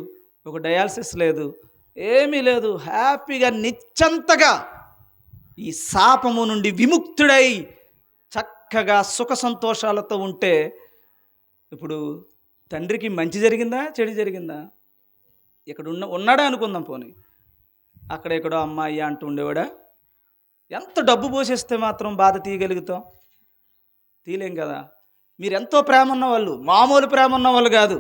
ఒక డయాలసిస్ లేదు, ఏమీ లేదు, హ్యాపీగా నిశ్చంతగా ఈ శాపము నుండి విముక్తుడై చక్కగా సుఖ సంతోషాలతో ఉంటే, ఇప్పుడు తండ్రికి మంచి జరిగిందా, చెడు జరిగిందా? ఇక్కడ ఉన్నాడా అనుకుందాం, పోనీ అక్కడెక్కడో అమ్మాయి అంటూ ఉండేవాడా? ఎంత డబ్బు పోసేస్తే మాత్రం బాధ తీయగలుగుతాం? తీయలేం కదా. మీరు ఎంతో ప్రేమ ఉన్న వాళ్ళు, మామూలు ప్రేమ ఉన్న వాళ్ళు కాదు,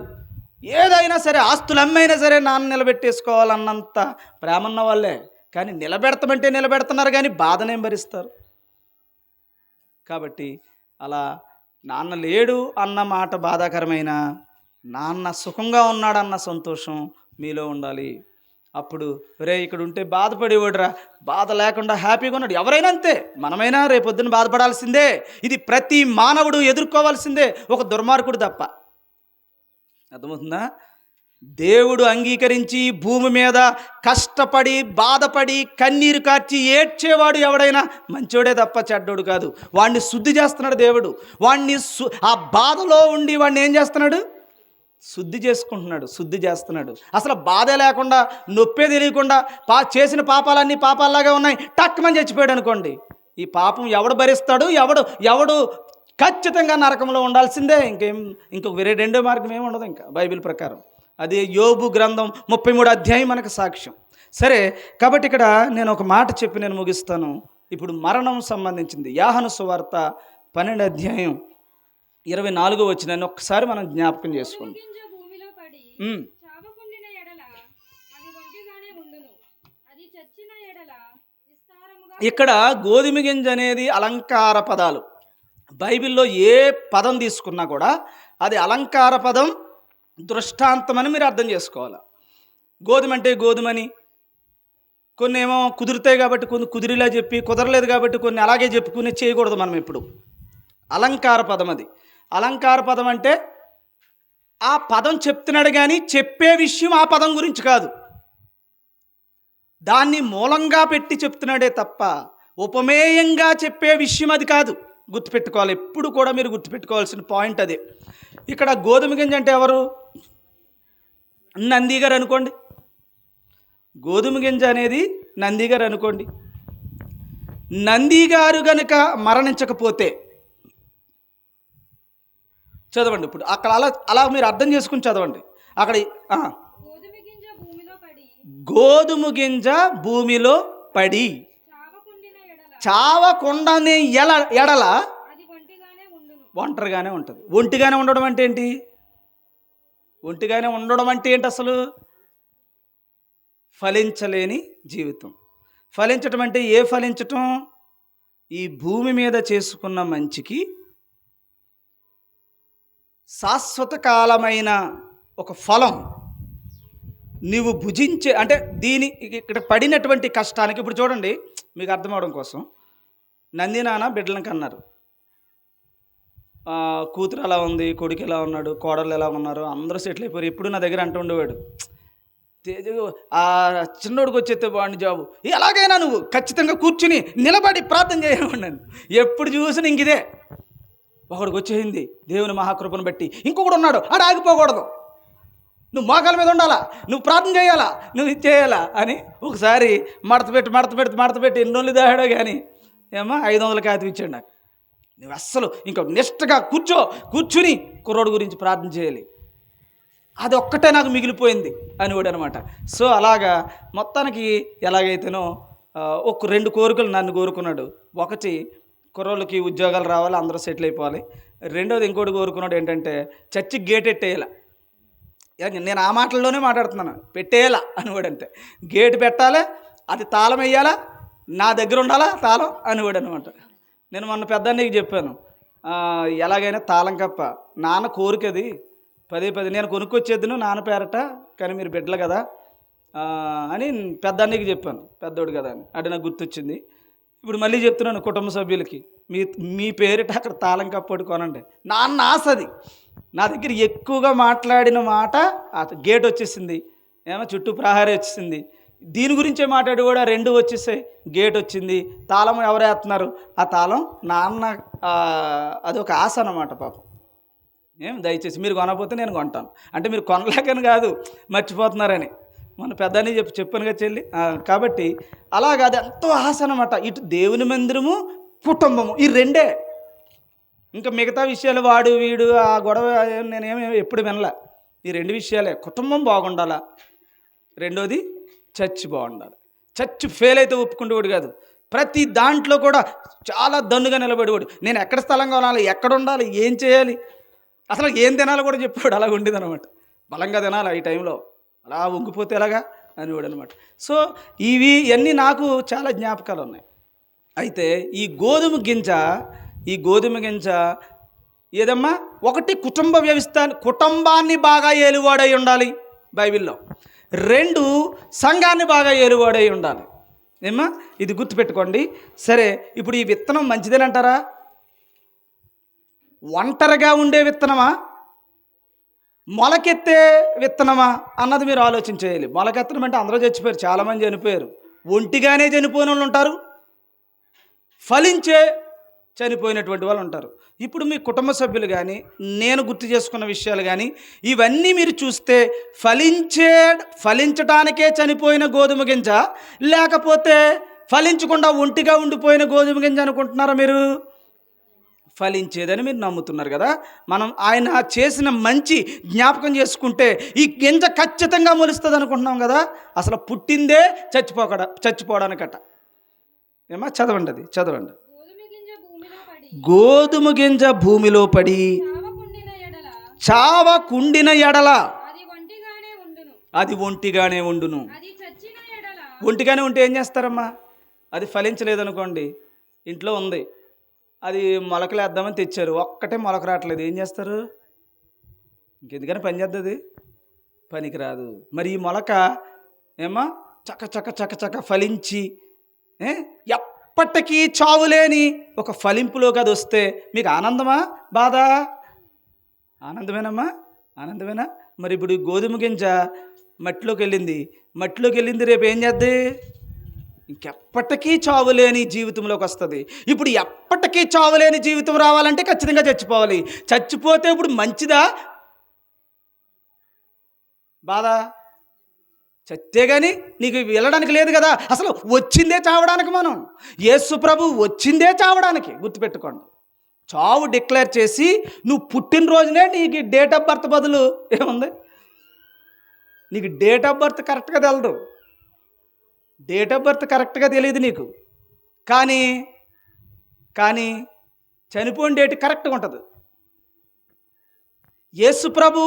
ఏదైనా సరే ఆస్తులు అమ్మైనా సరే నాన్న నిలబెట్టేసుకోవాలన్నంత ప్రేమ ఉన్న వాళ్ళే. కానీ నిలబెడతామంటే నిలబెడుతున్నారు కానీ బాధనేం భరిస్తారు? కాబట్టి అలా నాన్న లేడు అన్న మాట బాధాకరమైన, నాన్న సుఖంగా ఉన్నాడన్న సంతోషం మీలో ఉండాలి. అప్పుడు రే ఇక్కడ ఉంటే బాధపడేవాడురా, బాధ లేకుండా హ్యాపీగా ఉన్నాడు. ఎవరైనా అంతే, మనమైనా రేపొద్దున బాధపడాల్సిందే. ఇది ప్రతి మానవుడు ఎదుర్కోవాల్సిందే, ఒక దుర్మార్గుడు తప్ప. అర్థమవుతుందా? దేవుడు అంగీకరించి భూమి మీద కష్టపడి బాధపడి కన్నీరు కార్చి ఏడ్చేవాడు ఎవడైనా మంచోడే తప్ప చెడ్డోడు కాదు. వాడిని శుద్ధి చేస్తున్నాడు దేవుడు. వాడిని ఆ బాధలో ఉండి వాడిని ఏం చేస్తున్నాడు? శుద్ధి చేసుకుంటున్నాడు, శుద్ధి చేస్తున్నాడు. అసలు బాధే లేకుండా, నొప్పే తెలియకుండా చేసిన పాపాలన్నీ పాపాల్లాగా ఉన్నాయి, టక్కుమని చచ్చిపోయాడు అనుకోండి, ఈ పాపం ఎవడు భరిస్తాడు? ఎవడు ఖచ్చితంగా నరకంలో ఉండాల్సిందే. ఇంకొక వేరే రెండో మార్గం ఏమి ఉండదు ఇంకా బైబిల్ ప్రకారం. అది యోబు గ్రంథం 33 అధ్యాయం మనకు సాక్ష్యం. సరే, కాబట్టి ఇక్కడ నేను ఒక మాట చెప్పి నేను ముగిస్తాను. ఇప్పుడు మరణం సంబంధించింది యోహాను సువార్త 12 అధ్యాయం 24 వచనాన్ని ఒక్కసారి మనం జ్ఞాపకం చేసుకుందాం. ఇక్కడ గోధుమ గింజ అనేది అలంకార పదాలు. బైబిల్లో ఏ పదం తీసుకున్నా కూడా అది అలంకార పదం, దృష్టాంతం అని మీరు అర్థం చేసుకోవాలి. గోధుమ అంటే గోధుమని, కొన్ని ఏమో కుదురుతాయి కాబట్టి కొన్ని కుదిరిలా చెప్పి, కుదరలేదు కాబట్టి కొన్ని అలాగే చెప్పుకుని చేయకూడదు మనం ఎప్పుడు. అలంకార పదం అది. అలంకార పదం అంటే ఆ పదం చెప్తున్నాడు కానీ చెప్పే విషయం ఆ పదం గురించి కాదు, దాన్ని మూలంగా పెట్టి చెప్తున్నాడే తప్ప ఉపమేయంగా చెప్పే విషయం అది కాదు. గుర్తుపెట్టుకోవాలి, ఎప్పుడు కూడా మీరు గుర్తుపెట్టుకోవాల్సిన పాయింట్ అదే. ఇక్కడ గోధుమ గింజ అంటే ఎవరు? నంది గారు అనుకోండి. గోధుమ గింజ అనేది నంది గారు అనుకోండి. నంది గారు గనుక మరణించకపోతే, చదవండి ఇప్పుడు అక్కడ అలా మీరు అర్థం చేసుకుని చదవండి. అక్కడ గోధుమ గింజ భూమిలో పడి చావకుండానే ఎడల ఒంటరిగానే ఉంటుంది. ఒంటిగానే ఉండడం అంటే ఏంటి? ఒంటిగానే ఉండడం అంటే ఏంటి అసలు? ఫలించలేని జీవితం. ఫలించటం అంటే ఏ ఫలించటం? ఈ భూమి మీద చేసుకున్న మంచికి శాశ్వత కాలమైన ఒక ఫలం నీవు భుజించే, అంటే దీని ఇక్కడ పడినటువంటి కష్టానికి, ఇప్పుడు చూడండి మీకు అర్థమవడం కోసం, నంది నాన్న బిడ్డలను కన్నారు. కూతురు ఎలా ఉంది, కొడుకు ఎలా ఉన్నాడు, కోడళ్ళు ఎలా ఉన్నారు, అందరూ సెటిల్ అయిపోయారు. ఎప్పుడు నా దగ్గర అంటూ ఉండేవాడు, ఆ చిన్నోడికి వచ్చేస్తే వాడిని జాబు ఎలాగైనా నువ్వు ఖచ్చితంగా కూర్చుని నిలబడి ప్రార్థన చేయమన్నాను. ఎప్పుడు చూసినా ఇంక ఇదే. ఒకడికి వచ్చేసింది దేవుని మహాకృపను బట్టి, ఇంకొకడు ఉన్నాడు, ఆడ ఆగిపోకూడదు, నువ్వు మోకాల మీద ఉండాలా, నువ్వు ప్రార్థన చేయాలా, నువ్వు ఇది చేయాలా అని ఒకసారి మడత పెట్టి ఎన్ని రోజులు దాడాడో కానీ ఏమో 500 కాగితం ఇచ్చాడు నాకు. నువ్వు అస్సలు ఇంకా నిష్టగా కూర్చుని కుర్రోడు గురించి ప్రార్థన చేయాలి, అది ఒక్కటే నాకు మిగిలిపోయింది అనేవాడు అనమాట. సో అలాగా మొత్తానికి ఎలాగైతేనో ఒక 2 కోరికలు నన్ను కోరుకున్నాడు. ఒకటి, కుర్రోళ్ళకి ఉద్యోగాలు రావాలి, అందరూ సెటిల్ అయిపోవాలి. రెండోది ఇంకోటి కోరుకున్నాడు ఏంటంటే చర్చికి గేట్ ఎట్టేయాల. నేను ఆ మాటల్లోనే మాట్లాడుతున్నాను, పెట్టేయాలా అనేవాడు. అంతే, గేటు పెట్టాలా, అది తాళం వేయాలా, నా దగ్గర ఉండాలా తాళం అనేవాడు అనమాట. నేను మొన్న పెద్దన్నయ్యకి చెప్పాను, ఎలాగైనా తాళం కప్ప, నాన్న కోరికది పదే పదే నేను కొనుక్కొచ్చేద్దును నాన్న పేరట, కానీ మీరు బిడ్డలు కదా అని పెద్ద అన్నయ్యకి చెప్పాను, పెద్దోడు కదా అని. అంటే నాకు గుర్తొచ్చింది. ఇప్పుడు మళ్ళీ చెప్తున్నాను కుటుంబ సభ్యులకి, మీ మీ పేరిట అక్కడ తాళం కప్పటి కొనండి. నాన్న ఆశది. నా దగ్గర ఎక్కువగా మాట్లాడిన మాట గేట్ వచ్చేసింది, ఏమో చుట్టూ ప్రహారీ వచ్చేసింది. దీని గురించే మాట్లాడి కూడా 2 వచ్చేసాయి. గేట్ వచ్చింది, తాళం ఎవరు వేస్తున్నారు, ఆ తాళం నాన్న. అదొక ఆశ అన్నమాట పాపం. దయచేసి మీరు కొనకపోతే నేను కొంటాను అంటే మీరు కొనలేకని కాదు, మర్చిపోతున్నారని. మన పెద్దని చెప్పాను కదా చెల్లి. కాబట్టి అలాగా అది ఎంతో ఆశ అన్నమాట. ఇటు దేవుని మందిరము, కుటుంబము, ఈ 2. ఇంకా మిగతా విషయాలు వాడు వీడు ఆ గొడవ నేనేమీ ఎప్పుడు వినలే. ఈ 2 విషయాలే. కుటుంబం బాగుండాలా, రెండోది చర్చ్ బాగుండాలి. చర్చ్ ఫెయిల్ అయితే ఒప్పుకుంటేవాడు కాదు, ప్రతి దాంట్లో కూడా చాలా దన్నుగా నిలబడేవాడు. నేను ఎక్కడ స్థలం కొనాలి, ఎక్కడ ఉండాలి, ఏం చేయాలి, అసలు ఏం తినాలో కూడా చెప్పాడు. అలాగ ఉండేది అనమాట. బలంగా తినాలి ఈ టైంలో, అలా వంగిపోతే ఎలాగా అనేవాడు అనమాట. సో ఇవన్నీ నాకు చాలా జ్ఞాపకాలు ఉన్నాయి. అయితే ఈ గోధుమ గింజ ఏదమ్మా, ఒకటి కుటుంబ వ్యవస్థ, కుటుంబాన్ని బాగా ఏలువాడై ఉండాలి బైబిల్లో. 2 సంఘాన్ని బాగా ఏలువాడై ఉండాలి. ఏమ్మా, ఇది గుర్తుపెట్టుకోండి. సరే, ఇప్పుడు ఈ విత్తనం మంచిదేనంటారా? ఒంటరిగా ఉండే విత్తనమా, మొలకెత్తే విత్తనమా అన్నది మీరు ఆలోచన చేయాలి. మొలకెత్తడం అంటే అందరూ చచ్చిపోయారు, చాలామంది చనిపోయారు. ఒంటిగానే చనిపోయిన వాళ్ళు ఉంటారు, ఫలించే చనిపోయినటువంటి వాళ్ళు ఉంటారు. ఇప్పుడు మీ కుటుంబ సభ్యులు కానీ, నేను గుర్తు చేసుకున్న విషయాలు కానీ, ఇవన్నీ మీరు చూస్తే ఫలించటానికే చనిపోయిన గోధుమ గింజ, లేకపోతే ఫలించకుండా ఒంటిగా ఉండిపోయిన గోధుమ గింజ అనుకుంటున్నారా మీరు? ఫలించేదని మీరు నమ్ముతున్నారు కదా. మనం ఆయన చేసిన మంచి జ్ఞాపకం చేసుకుంటే ఈ గింజ ఖచ్చితంగా మొలుస్తుంది అనుకుంటున్నాం కదా. అసలు పుట్టిందే చచ్చిపోవడానికట. ఏమా, చదవండి. గోధుమ గింజ భూమిలో పడి చావకుండిన ఎడల అది ఒంటిగానే ఉండును. ఒంటిగానే ఉంటే ఏం చేస్తారమ్మా? అది ఫలించలేదనుకోండి, ఇంట్లో ఉంది, అది మొలకలు వేద్దామని తెచ్చారు, ఒక్కటే మొలక రావట్లేదు, ఏం చేస్తారు? ఇంకెందుకని పని చేస్తుంది? పనికి రాదు. మరి ఈ మొలక ఏమా చక్క ఫలించి ఎప్పటికీ చావులేని ఒక ఫలింపులోకి అది వస్తే మీకు ఆనందమా, బాధ? ఆనందమేనమ్మా, ఆనందమేనా? మరి ఇప్పుడు గోధుమ గింజ మట్టిలోకి వెళ్ళింది, రేపు ఏం చేద్ది? ఇంకెప్పటికీ చావులేని జీవితంలోకి వస్తుంది. ఇప్పుడు ఎప్పటికీ చావులేని జీవితం రావాలంటే ఖచ్చితంగా చచ్చిపోవాలి. చచ్చిపోతే ఇప్పుడు మంచిదా, బాధ? చస్తే కానీ నీకు వెళ్ళడానికి లేదు కదా. అసలు వచ్చిందే చావడానికి. మనం యేసు ప్రభు వచ్చిందే చావడానికి. గుర్తుపెట్టుకోండి. చావు డిక్లేర్ చేసి నువ్వు పుట్టినరోజునే నీకు డేట్ ఆఫ్ బర్త్ బదులు ఏముంది? నీకు డేట్ ఆఫ్ బర్త్ కరెక్ట్గా తెలదు, డేట్ ఆఫ్ బర్త్ కరెక్ట్గా తెలియదు నీకు, కానీ చనిపోయిన డేట్ కరెక్ట్గా ఉంటుంది. యేసు ప్రభు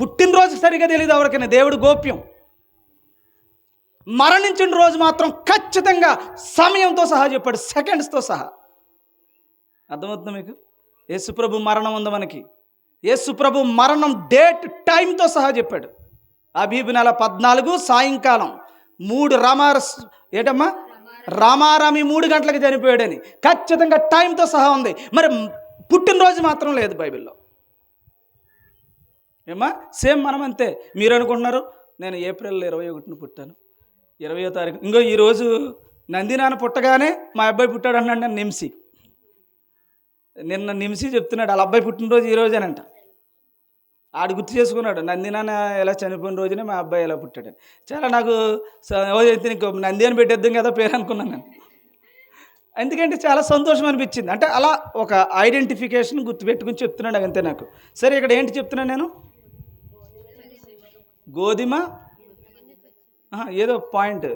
పుట్టినరోజు సరిగా తెలియదు ఎవరికైనా, దేవుడు గోప్యం. మరణించిన రోజు మాత్రం ఖచ్చితంగా సమయంతో సహా చెప్పాడు, సెకండ్స్తో సహా. అర్థమవుతుందా మీకు? యేసుప్రభు మరణం ఉంది మనకి. యేసుప్రభు మరణం డేట్ టైంతో సహా చెప్పాడు. అబీబు నెల 14 సాయంకాలం 3 రామారామి 3 గంటలకు చనిపోయాడని ఖచ్చితంగా టైంతో సహా ఉంది. మరి పుట్టినరోజు మాత్రం లేదు బైబిల్లో. ఏమా, సేమ్ మనం అంతే. మీరు అనుకుంటున్నారు నేను ఏప్రిల్ 21న పుట్టాను, 20వ తారీఖు. ఇంకో ఈరోజు నంది నాన్న పుట్టగానే మా అబ్బాయి పుట్టాడు అన్నాడు. నిన్న నిమిసి చెప్తున్నాడు వాళ్ళ అబ్బాయి పుట్టినరోజు ఈ రోజేనంట. ఆడు గుర్తు చేసుకున్నాడు, నంది నాన్న ఎలా చనిపోయిన రోజునే మా అబ్బాయి ఎలా పుట్టాడని. చాలా నాకు నీకు నంది అని పెట్టేద్దాం కదా పేరు అనుకున్నాను నేను. ఎందుకంటే చాలా సంతోషం అనిపించింది. అంటే అలా ఒక ఐడెంటిఫికేషన్ గుర్తుపెట్టుకుని చెప్తున్నాడు అంతే నాకు. సరే, ఇక్కడ ఏంటి చెప్తున్నాను నేను? గోధుమ ఏదో పాయింట్,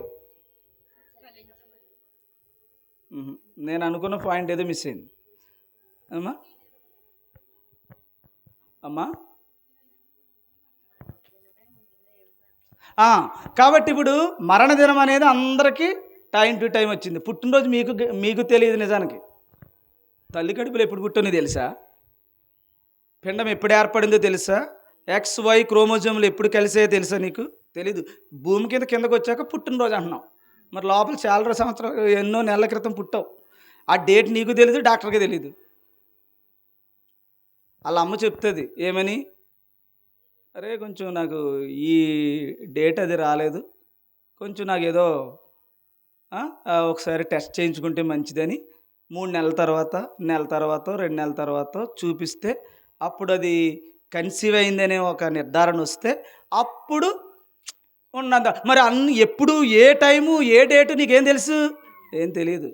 నేను అనుకున్న పాయింట్ ఏదో మిస్ అయింది అమ్మా. కాబట్టి ఇప్పుడు మరణదినం అనేది అందరికీ టైం టు టైం వచ్చింది. పుట్టినరోజు మీకు తెలియదు. నిజానికి తల్లి కడుపులో ఎప్పుడు పుట్టిందో తెలుసా? పిండం ఎప్పుడు ఏర్పడిందో తెలుసా? XY క్రోమోజోములు ఎప్పుడు కలిసాయో తెలుసా నీకు? తెలీదు. భూమి కిందకి వచ్చాక పుట్టినరోజు అంటున్నావు. మరి లోపల చాలా సంవత్సరాలు ఎన్నో నెలల క్రితం పుట్టావు. ఆ డేట్ నీకు తెలీదు, డాక్టర్కి తెలీదు. వాళ్ళ అమ్మ చెప్తుంది ఏమని, అరే కొంచెం నాకు ఈ డేట్ అది రాలేదు, కొంచెం నాకు ఏదో ఒకసారి టెస్ట్ చేయించుకుంటే మంచిదని 3 నెలల తర్వాత, నెల తర్వాత, 2 నెలల తర్వాత చూపిస్తే అప్పుడు అది కన్సీవ్ అయిందనే ఒక నిర్ధారణ వస్తే అప్పుడు ఉన్నంత. మరి ఎప్పుడు ఏ టైము ఏ డేటు నీకేం తెలుసు? ఏం తెలియదు.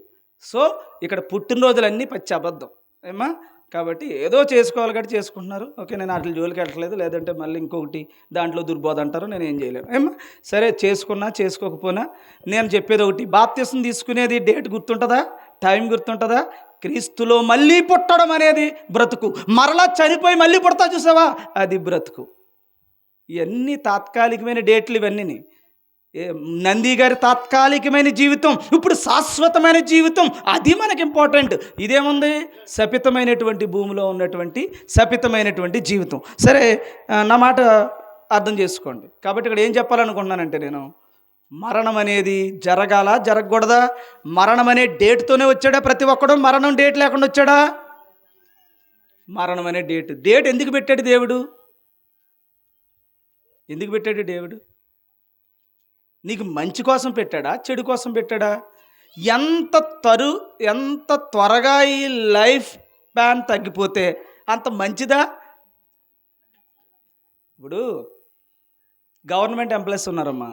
సో ఇక్కడ పుట్టినరోజులన్నీ పచ్చి అబద్ధం ఏమా. కాబట్టి ఏదో చేసుకోవాలి కాబట్టి చేసుకుంటున్నారు. ఓకే, నేను వాటి జోలికి వెళ్ళట్లేదు, లేదంటే మళ్ళీ ఇంకొకటి దాంట్లో దుర్బోధ అంటారు, నేను ఏం చేయలేను ఏమా. సరే, చేసుకున్నా చేసుకోకపోయినా నేను చెప్పేది ఒకటి, బాప్తిసం తీసుకునేది డేట్ గుర్తుంటుందా? టైం గుర్తుంటుందా? క్రీస్తులో మళ్ళీ పుట్టడం అనేది బ్రతుకు. మరలా చనిపోయి మళ్ళీ పుడతా చూసావా, అది బ్రతుకు. ఇవన్నీ తాత్కాలికమైన డేట్లు ఇవన్నీ. నంది గారి తాత్కాలికమైన జీవితం, ఇప్పుడు శాశ్వతమైన జీవితం, అది మనకి ఇంపార్టెంట్. ఇదేముంది? శపితమైనటువంటి భూమిలో ఉన్నటువంటి శపితమైనటువంటి జీవితం. సరే, నా మాట అర్థం చేసుకోండి. కాబట్టి ఇక్కడ ఏం చెప్పాలనుకుంటున్నానంటే, నేను మరణం అనేది జరగకూడదా? మరణం అనే డేట్తోనే వచ్చాడా ప్రతి ఒక్కడు? మరణం డేట్ లేకుండా వచ్చాడా? మరణం అనే డేట్ ఎందుకు పెట్టాడు దేవుడు? ఎందుకు పెట్టాడు దేవుడు? నీకు మంచి కోసం పెట్టాడా, చెడు కోసం పెట్టాడా? ఎంత త్వరగా ఈ లైఫ్ స్పాన్ తగ్గిపోతే అంత మంచిదా? ఇప్పుడు గవర్నమెంట్ ఎంప్లాయీస్ ఉన్నారమ్మా,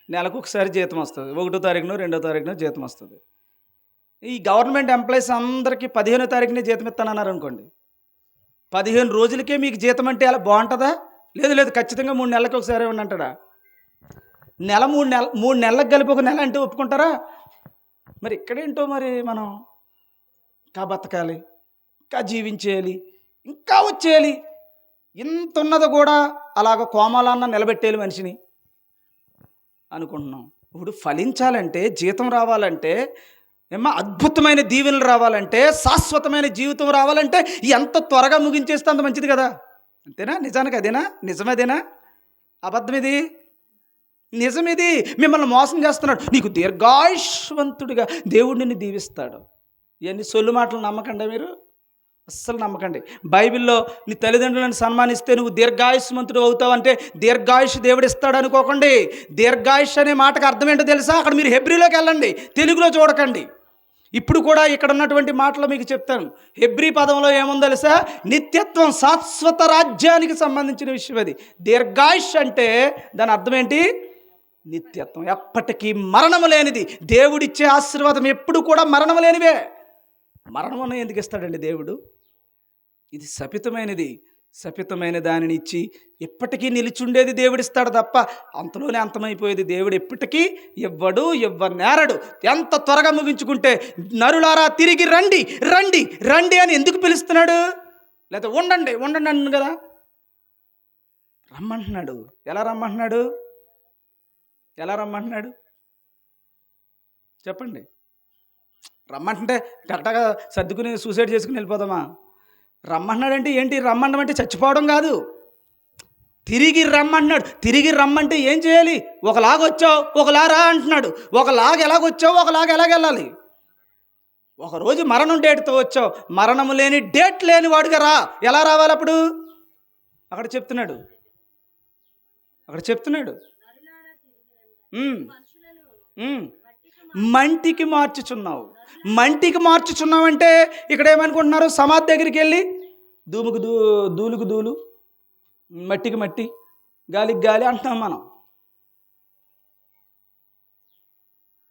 నెలకు ఒకసారి జీతం వస్తుంది. 1వ తారీఖున 2వ తారీఖున జీతం వస్తుంది. ఈ గవర్నమెంట్ ఎంప్లాయీస్ అందరికీ 15వ తారీఖునే జీతం ఇస్తానన్నారు అనుకోండి, 15 రోజులకే మీకు జీతం అంటే అలా బాగుంటుందా? లేదు, ఖచ్చితంగా 3 నెలలకు ఒకసారి ఇవ్వండి అంటాడా? 3 నెలలకు కలిపి ఒక నెల అంటే ఒప్పుకుంటారా? మరి ఇక్కడేంటో, మరి మనం ఇంకా బతకాలి, ఇంకా జీవించేయాలి, ఇంకా వచ్చేయాలి, ఇంత ఉన్నది కూడా అలాగ కోమాలన్న నిలబెట్టేయాలి మనిషిని అనుకుంటున్నాం. ఇప్పుడు ఫలించాలంటే, జీతం రావాలంటే, అద్భుతమైన దీవెనలు రావాలంటే, శాశ్వతమైన జీవితం రావాలంటే ఎంత త్వరగా ముగించేస్తే అంత మంచిది కదా. అంతేనా? నిజానికి అదేనా? నిజమేదేనా? అబద్ధం ఇది? నిజమిది. మిమ్మల్ని మోసం చేస్తున్నాడు. నీకు దీర్ఘాయుష్వంతుడిగా దేవుడు నిన్ను దీవిస్తాడు. ఇవన్నీ సొల్లు మాటలు నమ్మకండి, మీరు అస్సలు నమ్మకండి. బైబిల్లో నీ తల్లిదండ్రులను సన్మానిస్తే నువ్వు దీర్ఘాయుష్మంతుడు అవుతావు అంటే దీర్ఘాయుష్ దేవుడు ఇస్తాడు అనుకోకండి. దీర్ఘాయుష్ అనే మాటకు అర్థం ఏంటో తెలుసా? అక్కడ మీరు హెబ్రీలోకి వెళ్ళండి, తెలుగులో చూడకండి. ఇప్పుడు కూడా ఇక్కడ ఉన్నటువంటి మాటలు మీకు చెప్తాను. హెబ్రీ పదంలో ఏముందో తెలుసా? నిత్యత్వం, శాశ్వత రాజ్యానికి సంబంధించిన విషయం అది. దీర్ఘాయుష్ అంటే దాని అర్థం ఏంటి? నిత్యత్వం, ఎప్పటికీ మరణము లేనిది. దేవుడిచ్చే ఆశీర్వాదం ఎప్పుడు కూడా మరణము లేనివే. మరణం ఎందుకు ఇస్తాడండి దేవుడు? ఇది శపితమైనది. శపితమైన దానిని ఇచ్చి ఎప్పటికీ నిలిచుండేది దేవుడిస్తాడు తప్ప అంతలోనే అంతమైపోయేది దేవుడు ఎప్పటికీ ఇవ్వడు, ఇవ్వనేరడు. ఎంత త్వరగా ముగించుకుంటే, నరులారా తిరిగి రండి రండి రండి అని ఎందుకు పిలుస్తున్నాడు? లేదా ఉండండి ఉండండి అన్నాడు కదా, రమ్మంటున్నాడు. ఎలా రమ్మంటున్నాడు? చెప్పండి. రమ్మంటుంటే కరెక్ట్గా సర్దుకుని సూసైడ్ చేసుకుని వెళ్ళిపోదామా? రమ్మంటున్నాడంటే ఏంటి? రమ్మండం అంటే చచ్చిపోవడం కాదు, తిరిగి రమ్మంటున్నాడు. తిరిగి రమ్మంటే ఏం చేయాలి? ఒకలాగొచ్చావు ఒకలారా అంటున్నాడు. ఒకలాగా ఎలాగొచ్చావు, ఒకలాగా ఎలాగెళ్ళాలి? ఒకరోజు మరణం డేట్తో వచ్చావు, మరణము లేని డేట్ లేని వాడుగా రా. ఎలా రావాలి అప్పుడు? అక్కడ చెప్తున్నాడు. మంటికి మార్చుచున్నావు. మంటికి మార్చుచున్నావంటే ఇక్కడ ఏమనుకుంటున్నారు? సమాధి దగ్గరికి వెళ్ళి దూలుకు దూలు, మట్టికి మట్టి, గాలికి గాలి అంటున్నాం మనం.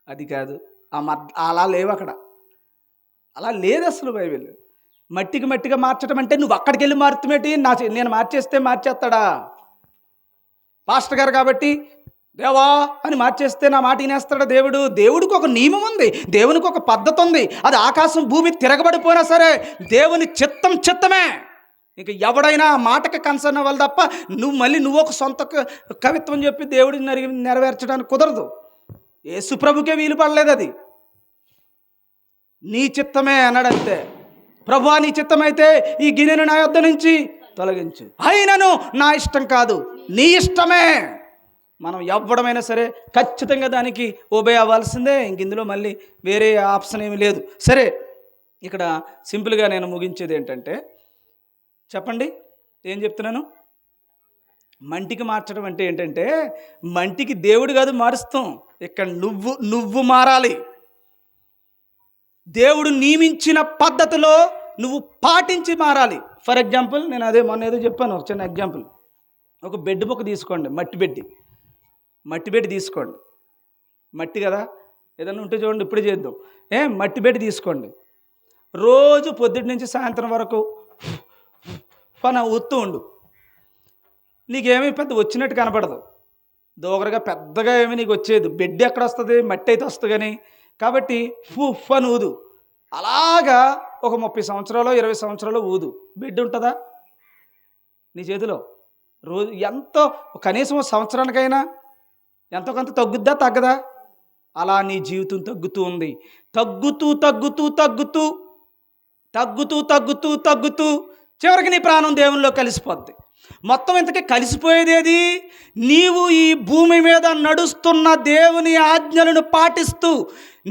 అది కాదు. అలా లేవు అక్కడ, అలా లేదు అసలు బైబిల్. మట్టికి మట్టిగా మార్చడం అంటే నువ్వు అక్కడికి వెళ్ళి మారుతుమేటి? నేను మార్చేస్తే మార్చేస్తాడా? పాస్టర్ గారు కాబట్టి దేవా అని మార్చేస్తే నా మాట వినేస్తాడా దేవుడు? దేవుడికి ఒక నియమం ఉంది, దేవునికి ఒక పద్ధతి ఉంది. అది ఆకాశం భూమి తిరగబడిపోయినా సరే దేవుని చిత్తమే. ఇక ఎవడైనా ఆ మాటకి కన్సర్న్ అవ్వాలి తప్ప నువ్వు ఒక సొంత కవిత్వం చెప్పి దేవుడిని నెరవేర్చడానికి కుదరదు. యేసు ప్రభుకే వీలు పడలేదు. అది నీ చిత్తమే అన్నాడంతే. ప్రభువా నీ చిత్తమైతే ఈ గిన్నెను నా యొద్ద నుంచి తొలగించు. అయినను నా ఇష్టం కాదు, నీ ఇష్టమే. మనం ఎవ్వడమైనా సరే ఖచ్చితంగా దానికి ఓబే అవ్వాల్సిందే. ఇంక ఇందులో మళ్ళీ వేరే ఆప్షన్ ఏమీ లేదు. సరే, ఇక్కడ సింపుల్గా నేను ముగించేది ఏంటంటే, చెప్పండి ఏం చెప్తున్నాను? మంటికి మార్చడం అంటే ఏంటంటే, మంటికి దేవుడు కాదు మారుస్తాం, ఇక్కడ నువ్వు మారాలి. దేవుడు నియమించిన పద్ధతిలో నువ్వు పాటించి మారాలి. ఫర్ ఎగ్జాంపుల్, నేను అదే మొన్న ఏదో చెప్పాను, ఒక చిన్న ఎగ్జాంపుల్. ఒక బెడ్ ముక్క తీసుకోండి, మట్టి బెడ్ తీసుకోండి. మట్టి కదా, ఏదైనా ఉంటే చూడండి, ఇప్పుడే చేద్దాం. మట్టి బెడ్ తీసుకోండి. రోజు పొద్దుటి నుంచి సాయంత్రం వరకు పని ఊత్తూ ఉండు. నీకేమీ పెద్ద వచ్చినట్టు కనపడదు, దోగరగా పెద్దగా ఏమీ నీకు వచ్చేది. బెడ్ ఎక్కడ వస్తుంది? మట్టి అయితే వస్తుంది కానీ. కాబట్టి పని ఊదు. అలాగా ఒక 30 సంవత్సరాలు 20 సంవత్సరాలు ఊదు. బెడ్ ఉంటుందా నీ చేతిలో? రోజు ఎంతో కనీసం సంవత్సరానికైనా ఎంతో కొంత తగ్గుద్దా తగ్గదా? అలా నీ జీవితం తగ్గుతూ ఉంది. తగ్గుతూ చివరికి నీ ప్రాణం దేవునిలో కలిసిపోద్ది. మొత్తం ఇంతకీ కలిసిపోయేదేది? నీవు ఈ భూమి మీద నడుస్తున్న దేవుని ఆజ్ఞలను పాటిస్తూ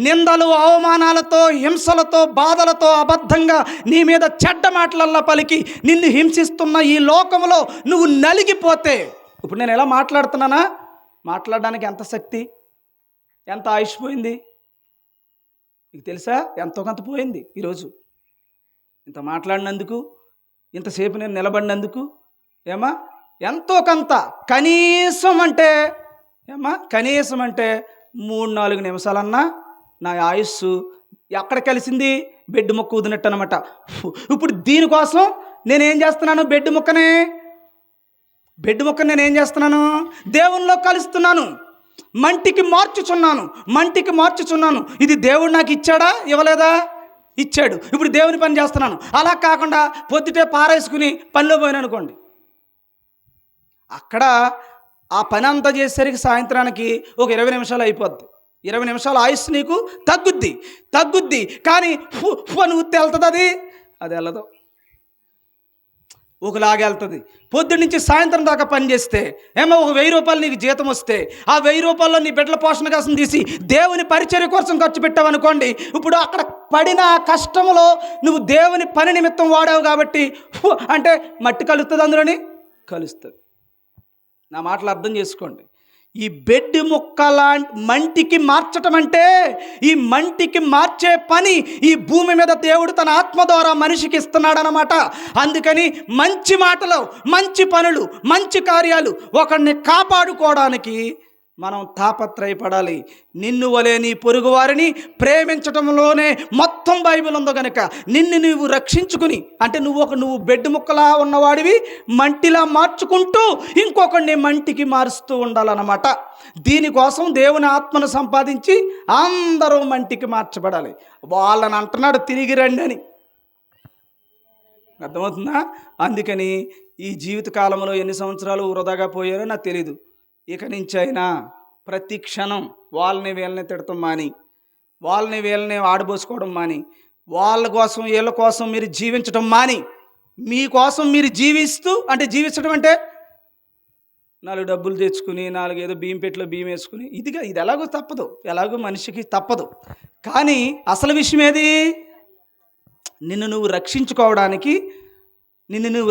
నిందలు, అవమానాలతో, హింసలతో, బాధలతో, అబద్ధంగా నీ మీద చెడ్డ మాటలల్లా పలికి నిన్ను హింసిస్తున్న ఈ లోకంలో నువ్వు నలిగిపోతే, ఇప్పుడు నేను ఎలా మాట్లాడుతున్నానా, మాట్లాడడానికి ఎంత శక్తి, ఎంత ఆయుష్ పోయింది నీకు తెలుసా? ఎంతో కొంత పోయింది. ఈరోజు ఇంత మాట్లాడినందుకు, ఇంతసేపు నేను నిలబడినందుకు ఎంతో కొంత కనీసం అంటే 3-4 నిమిషాలన్నా నా ఆయుస్సు ఎక్కడ కలిసింది? బెడ్ ముక్క ఊదినట్టు అనమాట. ఇప్పుడు దీనికోసం నేనేం చేస్తున్నాను? బెడ్ ముక్కని నేనేం చేస్తున్నాను? దేవునిలో కలుస్తున్నాను, మంటికి మార్చుచున్నాను. ఇది దేవుడు నాకు ఇచ్చాడా? ఇవ్వలేదా? ఇచ్చాడు. ఇప్పుడు దేవుని పని చేస్తున్నాను. అలా కాకుండా పొద్దుటే పారేసుకుని పనిలో పోయిన అనుకోండి, అక్కడ ఆ పని అంతా చేసేసరికి సాయంత్రానికి ఒక 20 నిమిషాలు అయిపోద్ది. 20 నిమిషాల ఆయుస్సు నీకు తగ్గుద్ది. కానీ నువ్వు వెళ్తుంది, అది వెళ్ళదు, ఒకలాగా వెళ్తుంది. పొద్దున్న నుంచి సాయంత్రం దాకా పని చేస్తే ఒక 1000 రూపాయలు నీకు జీతం వస్తే, ఆ 1000 రూపాయల్లో నీ బిడ్డల పోషణ కోసం తీసి దేవుని పరిచర్య కోసం ఖర్చు పెట్టావనుకోండి, ఇప్పుడు అక్కడ పడిన కష్టంలో నువ్వు దేవుని పని నిమిత్తం వాడావు కాబట్టి అంటే మట్టి కలుస్తుంది, అందులోని కలుస్తుంది. నా మాటలు అర్థం చేసుకోండి. ఈ బెడ్ ముక్కలా మంటికి మార్చటం అంటే, ఈ మంటికి మార్చే పని ఈ భూమి మీద దేవుడు తన ఆత్మ ద్వారా మనిషికి ఇస్తున్నాడనమాట. అందుకని మంచి మాటలు, మంచి పనులు, మంచి కార్యాలు, ఒకరిని కాపాడుకోవడానికి మనం తాపత్రయపడాలి. నిన్ను వలే నీ పొరుగు వారిని ప్రేమించటంలోనే మొత్తం బైబిల్ ఉందో కనుక నిన్ను నువ్వు రక్షించుకుని, అంటే నువ్వు బెడ్ ముక్కలా ఉన్నవాడివి మంటిలా మార్చుకుంటూ ఇంకొకరిని మంటికి మారుస్తూ ఉండాలన్నమాట. దీనికోసం దేవుని ఆత్మను సంపాదించి అందరూ మంటికి మార్చబడాలి. వాళ్ళని అంటున్నాడు తిరిగి రండి అని. అర్థమవుతుందా? అందుకని ఈ జీవిత కాలంలో ఎన్ని సంవత్సరాలు వృధాగా పోయారో నాకు తెలీదు. ఇక నుంచి అయినా ప్రతి క్షణం వాళ్ళని వీళ్ళని తిడతాం మాని, వాళ్ళని వీళ్ళని ఆడబోసుకోవడం మాని, వాళ్ళ కోసం వీళ్ళ కోసం మీరు జీవించడం మాని, మీకోసం మీరు జీవించడం అంటే 4 డబ్బులు తెచ్చుకుని 4 ఏదో బియ్యం పెట్టిలో బియ్యం వేసుకుని ఇది ఎలాగో తప్పదు, ఎలాగో మనిషికి తప్పదు. కానీ అసలు విషయం ఏది? నిన్ను నువ్వు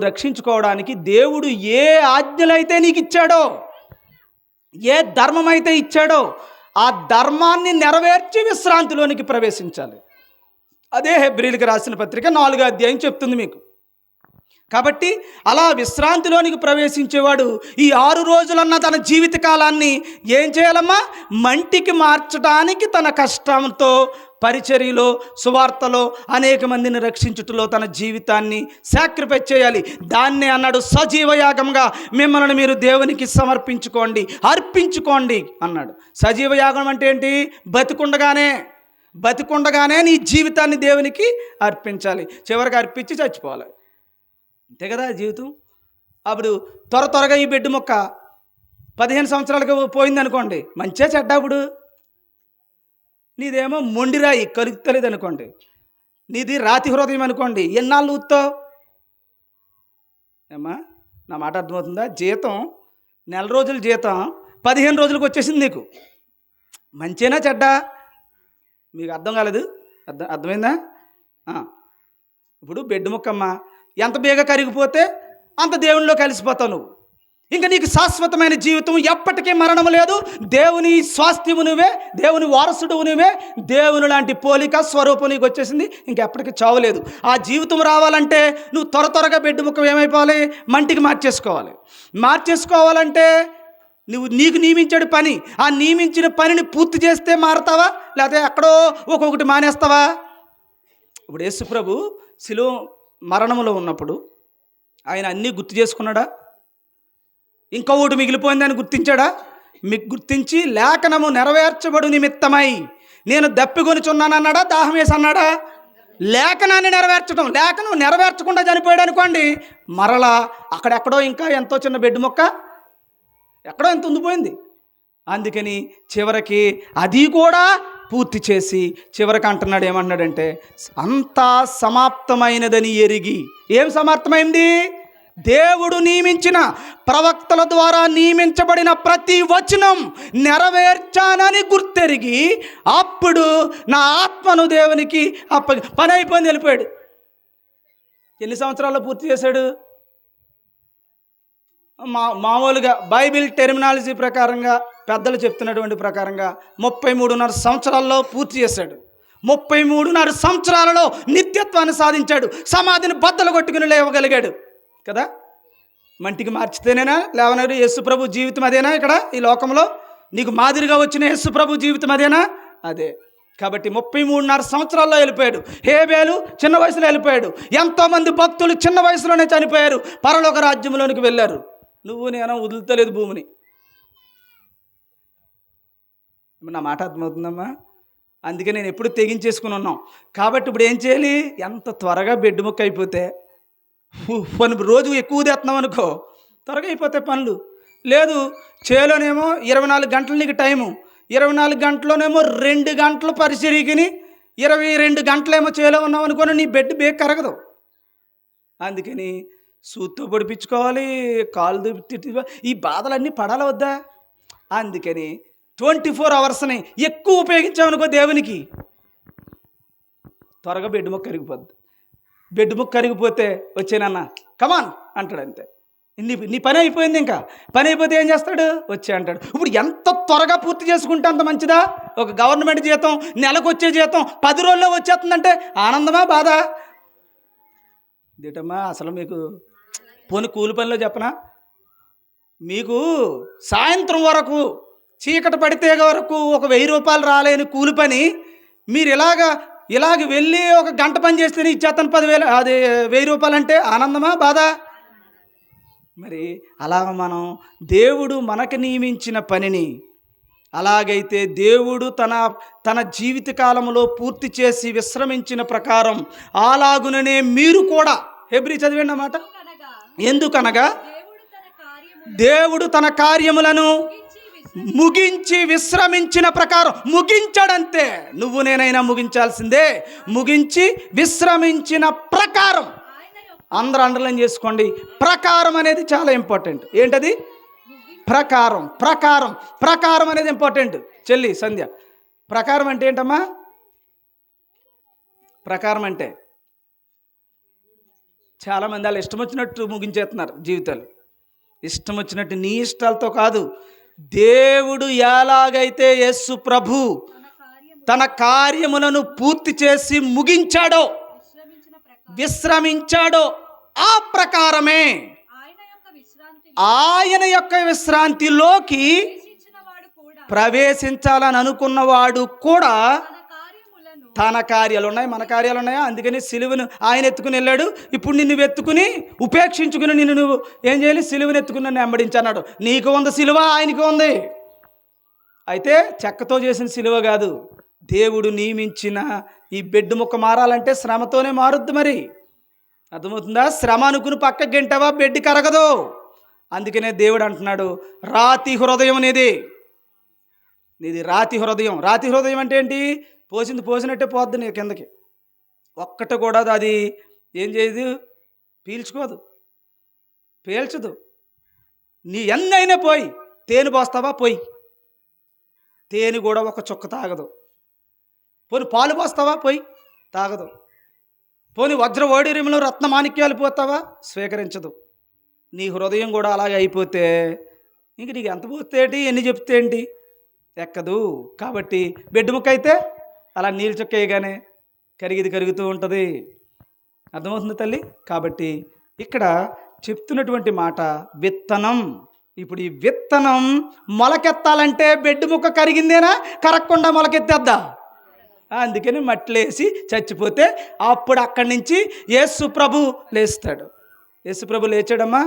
రక్షించుకోవడానికి దేవుడు ఏ ఆజ్ఞలైతే నీకు ఇచ్చాడో, ఏ ధర్మం అయితే ఇచ్చాడో ఆ ధర్మాన్ని నెరవేర్చి విశ్రాంతిలోనికి ప్రవేశించాలి. అదే హెబ్రీయులకు రాసిన పత్రిక 4వ అధ్యాయం చెప్తుంది మీకు. కాబట్టి అలా విశ్రాంతిలోనికి ప్రవేశించేవాడు ఈ 6 రోజులన్న తన జీవిత కాలాన్ని ఏం చేయాలమ్మా? మంటికి మార్చడానికి తన కష్టంతో, పరిచర్యలో, సువార్తలో అనేక మందిని రక్షించుటలో తన జీవితాన్ని సాక్రిఫైస్ చేయాలి. దాన్నే అన్నాడు సజీవ యాగంగా మిమ్మల్ని మీరు దేవునికి అర్పించుకోండి అన్నాడు. సజీవ యాగం అంటే ఏంటి? బతికుండగానే నీ జీవితాన్ని దేవునికి అర్పించాలి. చివరికి అర్పించి చచ్చిపోవాలి. అంతే కదా జీవితం. అప్పుడు త్వరగా ఈ బెడ్ మొక్క 15 సంవత్సరాలకు పోయింది అనుకోండి, మంచిగా చెడ్డ. అప్పుడు నీదేమో మొండిరాయి కలుగుతలేదు అనుకోండి, నీది రాతి హృదయం అనుకోండి, ఎన్నాళ్ళు ఊతావు? ఏమ్మా, నా మాట అర్థమవుతుందా? జీతం నెల రోజుల జీతం 15 రోజులకు వచ్చేసింది నీకు. మంచేనా చెడ్డా? మీకు అర్థం కాలేదు? అర్థమైందా? ఇప్పుడు బెడ్ ముక్కమ్మ, ఎంత బేగా కరిగిపోతే అంత దేవునిలో కలిసిపోతావు నువ్వు. ఇంకా నీకు శాశ్వతమైన జీవితం, ఎప్పటికీ మరణం లేదు. దేవుని స్వాస్థ్యము నువ్వే, దేవుని వారసుడు నువ్వే, దేవుని లాంటి పోలిక స్వరూపం నీకు వచ్చేసింది. ఇంకెప్పటికీ చావులేదు. ఆ జీవితం రావాలంటే నువ్వు త్వరగా బెడ్ ముక్క ఏమైపోవాలి? మంటికి మార్చేసుకోవాలంటే నీకు నియమించాడు పని, ఆ నియమించిన పనిని పూర్తి చేస్తే మారతావా, లేకపోతే ఎక్కడో ఒక్కొక్కటి మానేస్తావా? ఇప్పుడు యేసు ప్రభు శిలువ మరణంలో ఉన్నప్పుడు ఆయన అన్నీ గుర్తు చేసుకున్నాడా? ఇంకా ఒకటి మిగిలిపోయిందని గుర్తించాడా? మీకు గుర్తించి లేఖనము నెరవేర్చబడు నిమిత్తమై నేను దప్పిగొనుచున్నానన్నాడా? దాహం వేసి అన్నాడా? లేఖనాన్ని నెరవేర్చడం. లేఖనం నెరవేర్చకుండా చనిపోయాడు అనుకోండి, మరలా అక్కడెక్కడో ఇంకా ఎంతో చిన్న బెడ్ మొక్క ఎక్కడో ఎంత ఉండిపోయింది. అందుకని చివరికి అది కూడా పూర్తి చేసి చివరికి అంటున్నాడు, ఏమన్నాడంటే అంతా సమాప్తమైనదని ఎరిగి. ఏం సమాప్తమైంది? దేవుడు నియమించిన, ప్రవక్తల ద్వారా నియమించబడిన ప్రతి వచనం నెరవేర్చానని గుర్తెరిగి అప్పుడు నా ఆత్మను దేవునికి పని అయిపోయింది, వెళ్ళిపోయాడు. ఎన్ని సంవత్సరాల్లో పూర్తి చేశాడు? మామూలుగా బైబిల్ టెర్మినాలజీ ప్రకారంగా, పెద్దలు చెప్తున్నటువంటి ప్రకారంగా 33.5 సంవత్సరాల్లో పూర్తి చేశాడు. 33.5 సంవత్సరాలలో నిత్యత్వాన్ని సాధించాడు. సమాధిని బద్దలు కొట్టుకుని లేవగలిగాడు కదా. మంటికి మార్చితేనేనా లేవనాడు? యేసు ప్రభు జీవితం అదేనా? ఇక్కడ ఈ లోకంలో నీకు మాదిరిగా వచ్చిన యేసు ప్రభు జీవితం అదేనా? అదే. కాబట్టి 33.5 సంవత్సరాల్లో వెళ్ళిపోయాడు. హేబేలు చిన్న వయసులో వెళ్ళిపోయాడు. ఎంతోమంది భక్తులు చిన్న వయసులోనే చనిపోయారు, పరలోక రాజ్యంలోనికి వెళ్ళారు. నువ్వు నేను వదులుతలేదు భూమిని. నా మాట అర్థమవుతుందమ్మా? అందుకే నేను ఎప్పుడు తెగించేసుకుని ఉన్నాం. కాబట్టి ఇప్పుడు ఏం చేయాలి? ఎంత త్వరగా బెడ్ ముక్క అయిపోతే, పని రోజు ఎక్కువ తెస్తున్నాం అనుకో, త్వరగా అయిపోతాయి పనులు. లేదు, చేలోనేమో 24 గంటలు నీకు టైము, 24 గంటలోనేమో 2 గంటలు పరిచర్యకిని 22 గంటలేమో చేలో ఉన్నావు అనుకోని నీ బెడ్ బేక్ కరగదు. అందుకని సూత్తో పొడిపించుకోవాలి, కాళ్ళు ఈ బాధలన్నీ పడాలి వద్దా? అందుకని 24 అవర్స్ని ఎక్కువ ఉపయోగించామనుకో దేవునికి, త్వరగా బెడ్ ముక్క కరిగిపోద్ది. బెడ్ ముక్క కరిగిపోతే వచ్చేనన్న కమాన్ అంటాడు, అంతే. నీ పని అయిపోయింది. ఇంకా పని అయిపోతే ఏం చేస్తాడు? వచ్చే అంటాడు. ఇప్పుడు ఎంత త్వరగా పూర్తి చేసుకుంటే అంత మంచిదా? ఒక గవర్నమెంట్ జీతం, నెలకు వచ్చే జీతం 10 రోజుల్లో వచ్చేస్తుందంటే ఆనందమా బాధ? ఇదేటమ్మా అసలు మీకు పోని కూలి పనిలో చెప్పనా, మీకు సాయంత్రం వరకు చీకటి పడితే వరకు ఒక 1000 రూపాయలు రాలేని కూలి పని మీరు ఇలాగ వెళ్ళి ఒక గంట పని చేస్తేనే ఇచ్చేస్తాను 10,000, అది 1000 రూపాయలు అంటే ఆనందమా బాధ? మరి అలాగ మనం దేవుడు మనకు నియమించిన పనిని అలాగైతే దేవుడు తన జీవిత కాలంలో పూర్తి చేసి విశ్రమించిన ప్రకారం అలాగుననే మీరు కూడా, హెబ్రీ చదివండి అన్నమాట. ఎందుకనగా దేవుడు తన కార్యములను ముగించి విశ్రమించిన ప్రకారం, ముగించాడంతే. నువ్వు నేనైనా ముగించాల్సిందే. ముగించి విశ్రమించిన ప్రకారం. అందరూ అండర్లైన్ చేసుకోండి. ప్రకారం అనేది చాలా ఇంపార్టెంట్. ఏంటది? ప్రకారం అనేది ఇంపార్టెంట్. చెల్లి సంధ్య, ప్రకారం అంటే ఏంటమ్మా? ప్రకారం అంటే చాలామంది వాళ్ళు ఇష్టం వచ్చినట్టు ముగించేస్తున్నారు జీవితాలు. ఇష్టం వచ్చినట్టు, నీ ఇష్టాలతో కాదు. దేవుడు ఎలాగైతే యేసు ప్రభు తన కార్యములను పూర్తి చేసి ముగించాడో, విశ్రమించాడో, ఆ ప్రకారమే ఆయన యొక్క విశ్రాంతిలోకి ప్రవేశించాలని అనుకున్నవాడు కూడా తన కార్యాలు ఉన్నాయి, మన కార్యాలు ఉన్నాయా? అందుకని సిలువను ఆయన ఎత్తుకుని వెళ్ళాడు. ఇప్పుడు నిన్ను ఎత్తుకుని ఉపేక్షించుకుని నిన్ను నువ్వు ఏం చేయాలి? సిలువను ఎత్తుకుని నన్ను వెంబడించన్నాడు. నీకు ఉంది సిలువ, ఆయనకు ఉంది. అయితే చెక్కతో చేసిన సిలువ కాదు, దేవుడు నియమించిన ఈ బెడ్ ముక్క మారాలంటే శ్రమతోనే మారుద్ది. మరి అర్థమవుతుందా? శ్రమ అనుకుని పక్కకి గంటవా బెడ్ కరగదు. అందుకనే దేవుడు అంటున్నాడు, రాతి హృదయం నీది రాతి హృదయం. రాతి హృదయం అంటే ఏంటి? పోసినట్టే పోద్ది నీ కిందకి. ఒక్కటి కూడా అది ఏం చేయదు, పీల్చుకోదు. పేల్చదు. నీ ఎన్నైనా పోయి తేనె పోస్తావా, పోయి తేనె కూడా ఒక చుక్క తాగదు. పోని పాలు పోస్తావా, పోయి తాగదు. పోని వజ్ర వైడూర్యములు రత్న మాణిక్యాలు పోతావా, స్వీకరించదు. నీ హృదయం కూడా అలాగే అయిపోతే ఇంక నీకు ఎంత పోతే ఏంటి, ఎన్ని చెప్తే ఏంటి, ఎక్కదు. కాబట్టి బెడ్ ముక్క అయితే అలా నీళ్ళు చుక్క వేయగానే కరుగుతూ ఉంటుంది. అర్థమవుతుంది తల్లి? కాబట్టి ఇక్కడ చెప్తున్నటువంటి మాట విత్తనం. ఇప్పుడు ఈ విత్తనం మొలకెత్తాలంటే బెడ్ ముక్క కరిగిందేనా, కరగకుండా మొలకెత్తేద్దా? అందుకని మట్టిలేసి చచ్చిపోతే అప్పుడు అక్కడి నుంచి యేసు ప్రభు లేస్తాడు. యేసు ప్రభు లేచాడమ్మా.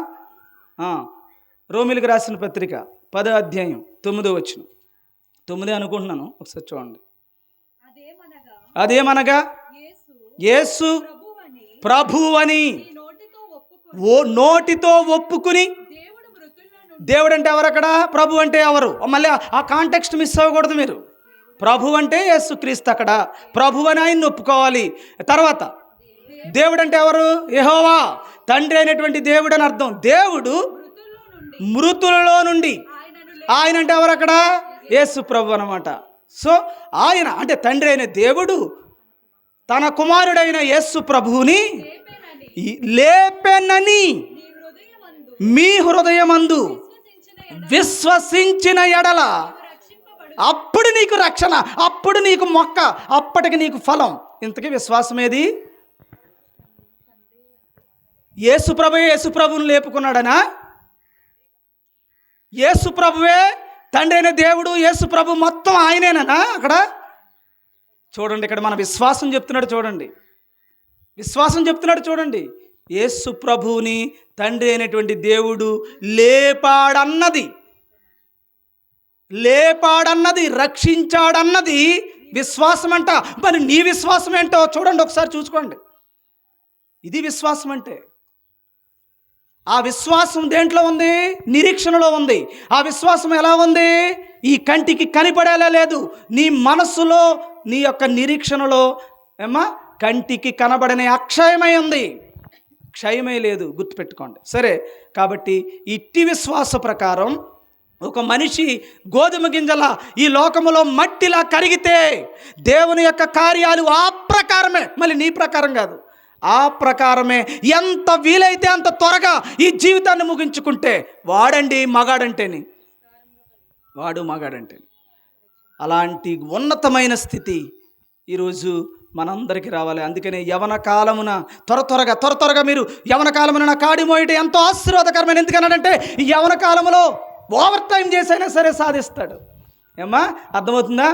రోమిలకు రాసిన పత్రిక 10వ అధ్యాయం 9వ వచనం. 9 అనుకుంటున్నాను, ఒకసారి చూడండి. అదేమనగా యేసు ప్రభువని నోటితో ఒప్పుకుని. దేవుడు అంటే ఎవరు అక్కడ? ప్రభు అంటే ఎవరు? మళ్ళీ ఆ కాంటెక్స్ట్ మిస్ అవ్వకూడదు మీరు. ప్రభు అంటే యేసుక్రీస్తు, అక్కడ ప్రభు అని ఆయన్ని ఒప్పుకోవాలి. తర్వాత దేవుడు అంటే ఎవరు? యెహోవా, తండ్రి అయినటువంటి దేవుడు అని అర్థం. దేవుడు మృతులలో నుండి, ఆయన అంటే ఎవరు అక్కడ? యేసు ప్రభు అన్నమాట. సో ఆయన అంటే తండ్రి అయిన దేవుడు తన కుమారుడైన యేసు ప్రభువుని లేపెనని మీ హృదయమందు విశ్వసించిన ఎడల అప్పుడు నీకు రక్షణ, అప్పుడు నీకు మొక్క, అప్పటికి నీకు ఫలం. ఇంతకీ విశ్వాసం ఏది? యేసు ప్రభువుని లేపుకున్నాడనా? యేసు ప్రభువే తండ్రి అయిన దేవుడు, యేసు ప్రభు మొత్తం ఆయనేనా? అక్కడ చూడండి, ఇక్కడ మన విశ్వాసం చెప్తున్నాడు చూడండి. విశ్వాసం చెప్తున్నాడు చూడండి. యేసు ప్రభువుని తండ్రి అయినటువంటి దేవుడు లేపాడన్నది రక్షించాడన్నది విశ్వాసం అంట. మరి నీ విశ్వాసం ఏంటో చూడండి, ఒకసారి చూసుకోండి. ఇది విశ్వాసం అంటే. ఆ విశ్వాసం దేంట్లో ఉంది? నిరీక్షణలో ఉంది. ఆ విశ్వాసం ఎలా ఉంది? ఈ కంటికి కనిపడేలా లేదు. నీ మనస్సులో, నీ యొక్క నిరీక్షణలో కంటికి కనబడని అక్షయమై ఉంది, క్షయమే లేదు. గుర్తుపెట్టుకోండి. సరే, కాబట్టి ఇట్టి విశ్వాస ప్రకారం ఒక మనిషి గోధుమ గింజల ఈ లోకములో మట్టిలా కరిగితే దేవుని యొక్క కార్యాలు ఆ ప్రకారమే, మళ్ళీ నీ ప్రకారం కాదు, ఆ ప్రకారమే ఎంత వీలైతే అంత త్వరగా ఈ జీవితాన్ని ముగించుకుంటే వాడు మగాడంటేని అలాంటి ఉన్నతమైన స్థితి ఈరోజు మనందరికీ రావాలి. అందుకనే యవన కాలమున త్వరగా మీరు యవన కాలమున నా కాడి మోయట ఎంతో ఆశీర్వాదకరమైన. ఎందుకన్నాడంటే ఈ యవన కాలంలో ఓవర్ టైం చేసైనా సరే సాధిస్తాడు. ఏమ్మా, అర్థమవుతుందా?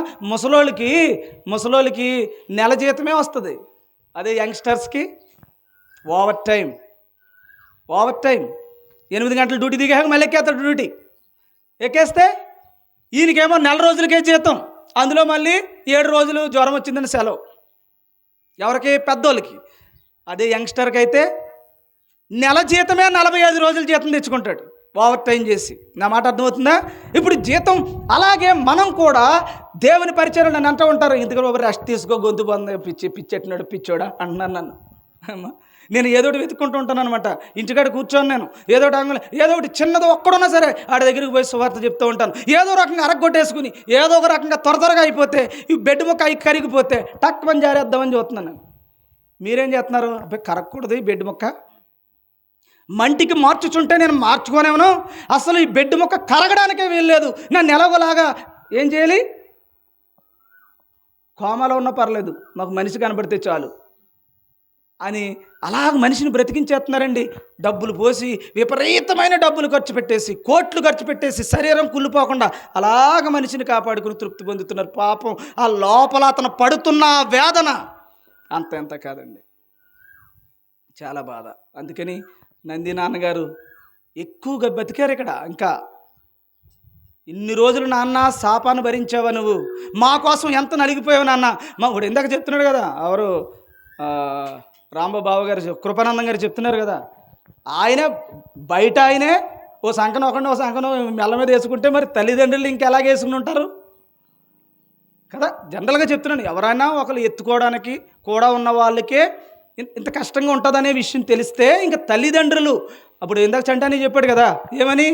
ముసలోళ్ళకి నెల జీతమే వస్తుంది. అదే యంగ్స్టర్స్కి ఓవర్ టైం 8 గంటలు డ్యూటీ దిగాక మళ్ళీ ఎక్కేస్తాడు. డ్యూటీ ఎక్కేస్తే ఈయనకేమో 4 రోజులకే జీతం, అందులో మళ్ళీ 7 రోజులు జ్వరం వచ్చిందని సెలవు. ఎవరికి? పెద్దోళ్ళకి. అదే యంగ్స్టర్కి అయితే నెల జీతమే 45 రోజులు జీతం తెచ్చుకుంటాడు ఓవర్ టైం చేసి. నా మాట అర్థమవుతుందా? ఇప్పుడు జీతం అలాగే మనం కూడా దేవుని పరిచయం నన్ను అంటూ ఉంటారు, ఇందుకు రెస్ట్ తీసుకో, గొంతు బంద, పిచ్చెట్టినాడు, పిచ్చోడా అంటున్నాను నన్ను. నేను ఏదోటి వెతుక్కుంటూ ఉంటాను అనమాట. ఇంటికాడ కూర్చొని నేను ఏదో ఒకటి చిన్నది ఒక్కడున్నా సరే ఆడి దగ్గరికి పోయి సువార్త చెప్తూ ఉంటాను. ఏదో రకంగా అరగొట్టేసుకుని ఏదో ఒక రకంగా త్వరగా అయిపోతే, ఈ బెడ్ ముక్క అయి కరిగిపోతే టక్ పని జారేద్దామని చూస్తున్నాను నేను. మీరేం చేస్తున్నారు? అబ్బాయి కరగకూడదు ఈ బెడ్ ముక్క, మంటికి మార్చుచుంటే నేను మార్చుకోనేమను, అసలు ఈ బెడ్ ముక్క కరగడానికే వీల్లేదు. నన్ను ఎలాగోలాగా ఏం చేయాలి? కోమాలో ఉన్నా పర్లేదు, మాకు మనిషి కనబడితే చాలు అని అలాగ మనిషిని బ్రతికించేస్తున్నారండి. డబ్బులు పోసి, విపరీతమైన డబ్బులు ఖర్చు పెట్టేసి, కోట్లు ఖర్చు పెట్టేసి, శరీరం కుళ్ళిపోకుండా అలాగ మనిషిని కాపాడుకుని తృప్తి పొందుతున్నారు. పాపం ఆ లోపల అతను పడుతున్న వేదన ఎంత కాదండి, చాలా బాధ. అందుకని నంది నాన్నగారు ఎక్కువగా బతికారు ఇక్కడ. ఇంకా ఇన్ని రోజులు నాన్న శాపాన్ని భరించావా నువ్వు, మా కోసం ఎంత నలిగిపోయావు నాన్న. మా వాడు ఇందాక చెప్తున్నాడు కదా, ఎవరు రాంబాబు గారు, కృపానందం గారు చెప్తున్నారు కదా, ఆయన బయట ఆయనే ఓ సంకనం మెల్ల మీద వేసుకుంటే మరి తల్లిదండ్రులు ఇంకెలాగ వేసుకుని ఉంటారు కదా. జనరల్గా చెప్తున్నాను, ఎవరైనా ఒకరు ఎత్తుకోవడానికి కూడా ఉన్న వాళ్ళకే ఇంత కష్టంగా ఉంటుందనే విషయం తెలిస్తే ఇంకా తల్లిదండ్రులు, అప్పుడు ఇందాక చంటాని చెప్పాడు కదా ఏమని,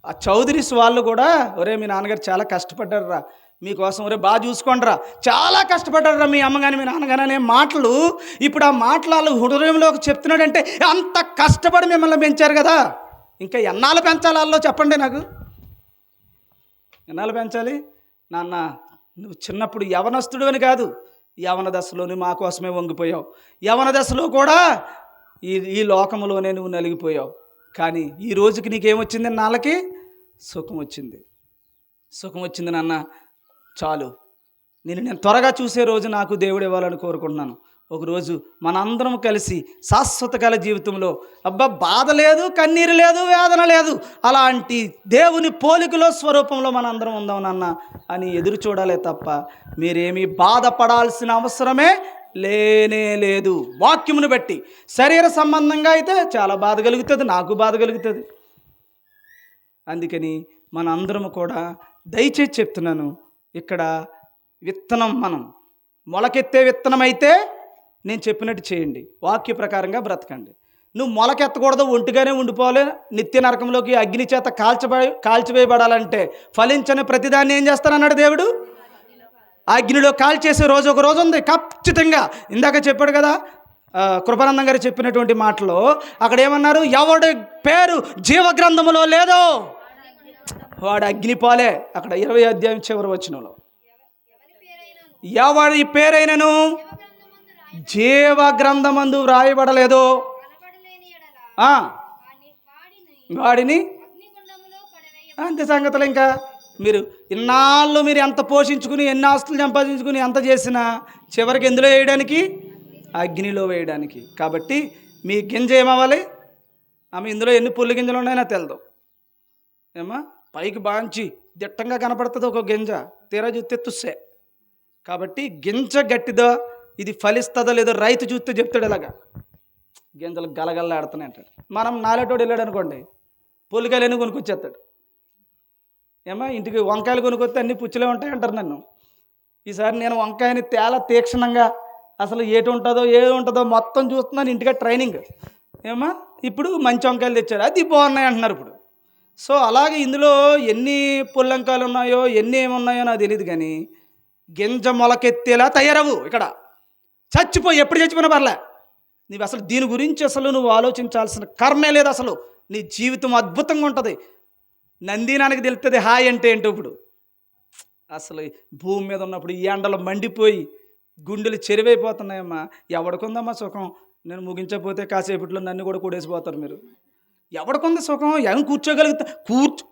ఆ చౌదరీస్ వాళ్ళు కూడా, ఒరే మీ నాన్నగారు చాలా కష్టపడ్డారురా మీకోసం, ఒరే బాగా చూసుకోండిరా, చాలా కష్టపడ్డారురా మీ అమ్మగాని మీ నాన్నగాని అనే మాటలు ఇప్పుడు ఆ మాటలు వాళ్ళు హృదయంలోకి చెప్తున్నాడంటే అంత కష్టపడి మిమ్మల్ని పెంచారు కదా, ఇంకా ఎన్నాళ్ళు పెంచాలి వాళ్ళు చెప్పండి నాకు, ఎన్నాళ్ళు పెంచాలి? నాన్న నువ్వు చిన్నప్పుడు యవనస్తుడు అని కాదు, యవన దశలోని మా కోసమే వంగిపోయావు, యవన దశలో కూడా ఈ లోకంలోనే నువ్వు నలిగిపోయావు, కానీ ఈ రోజుకి నీకేమొచ్చింది? నాళ్ళకి సుఖం వచ్చింది, సుఖం వచ్చింది నాన్న, చాలు నేను త్వరగా చూసే రోజు నాకు దేవుడు ఇవ్వాలని కోరుకుంటున్నాను. ఒకరోజు మనందరం కలిసి శాశ్వత కాల జీవితంలో బాధ లేదు, కన్నీరు లేదు, వేదన లేదు, అలాంటి దేవుని పోలికలో స్వరూపంలో మనందరం ఉందాం నాన్న అని ఎదురు చూడాలే తప్ప మీరేమీ బాధపడాల్సిన అవసరమే లేనే లేదు. వాక్యమును బట్టి శరీర సంబంధంగా అయితే చాలా బాధ కలుగుతుంది, నాకు బాధ కలుగుతుంది. అందుకని మనందరం కూడా దయచేసి చెప్తున్నాను, ఇక్కడ విత్తనం మనం మొలకెత్తే విత్తనం అయితే నేను చెప్పినట్టు చేయండి, వాక్య ప్రకారంగా బ్రతకండి. నువ్వు మొలకెత్తకూడదు, ఒంటిగానే ఉండిపోవాలి, నిత్య నరకంలోకి అగ్ని చేత కాల్చివేయబడాలంటే ఫలించని ప్రతిదాన్ని ఏం చేస్తానన్నాడు దేవుడు? అగ్నిలో కాల్చేసే రోజు ఒక రోజు ఉంది ఖచ్చితంగా. ఇందాక చెప్పాడు కదా కృపానందం గారు చెప్పినటువంటి మాటలో, అక్కడ ఏమన్నారు? ఎవడి పేరు జీవగ్రంథములో లేదో వాడు అగ్నిపాలే. అక్కడ 20వ అధ్యాయం చివరి వచనంలో, ఎవడి పేరైనను జీవ గ్రంథమందు వ్రాయబడలేదు వాడిని, అంతే సంగతులు. ఇంకా మీరు ఇన్నాళ్ళు మీరు ఎంత పోషించుకుని, ఎన్ని ఆస్తులు సంపాదించుకుని ఎంత చేసినా చివరికి ఎందులో వేయడానికి? అగ్నిలో వేయడానికి. కాబట్టి మీ గింజ ఏమవ్వాలి? ఆమె ఇందులో ఎన్ని పుల్లి గింజలు ఉన్నాయో తెలదు ఏమా, పైకి బాంచి దిట్టంగా కనపడుతుంది ఒక గింజ, తీరా చూస్తే తుస్సే. కాబట్టి గింజ గట్టిదో, ఇది ఫలిస్తుందో లేదో రైతు చూస్తే చెప్తాడు, ఇలాగా గింజలు గలగల్లా ఆడుతున్నాయి అంటాడు. మనం నాలేటోడు వెళ్ళాడు అనుకోండి, పుల్లికాయలు ఎన్ని కొనుక్కొచ్చేస్తాడు. ఏమా ఇంటికి వంకాయలు కొనుక్కొస్తే అన్ని పుచ్చులే ఉంటాయి అంటారు నన్ను. ఈసారి నేను వంకాయని తేలా తీక్షణంగా అసలు ఏది ఉంటుందో మొత్తం చూస్తున్నాను, ఇంటికి ట్రైనింగ్. ఏమా ఇప్పుడు మంచి వంకాయలు తెచ్చారు, అది బాగున్నాయి అంటున్నారు ఇప్పుడు. సో అలాగే ఇందులో ఎన్ని పుల్లంకాయలు ఉన్నాయో ఎన్ని ఏమున్నాయో నాకు తెలియదు, కానీ గింజ మొలకెత్తేలా తయారవు. ఇక్కడ చచ్చిపోయి ఎప్పుడు చచ్చిపోయినా పర్లే, నీవు అసలు దీని గురించి అసలు నువ్వు ఆలోచించాల్సిన కర్మే లేదు. అసలు నీ జీవితం అద్భుతంగా ఉంటుంది. నందినానికి తెలుస్తుంది హాయ్ అంటే ఏంటో. ఇప్పుడు అసలు భూమి మీద ఉన్నప్పుడు ఈ ఎండలు మండిపోయి గుండెలు చెరివైపోతున్నాయమ్మా. ఎవడికొందమ్మా సుఖం? నేను ముగించకపోతే కాసేపట్లో నన్ను కూడా కూడేసిపోతారు మీరు. ఎవడికొంది సుఖం? ఏం కూర్చోగలుగుతా?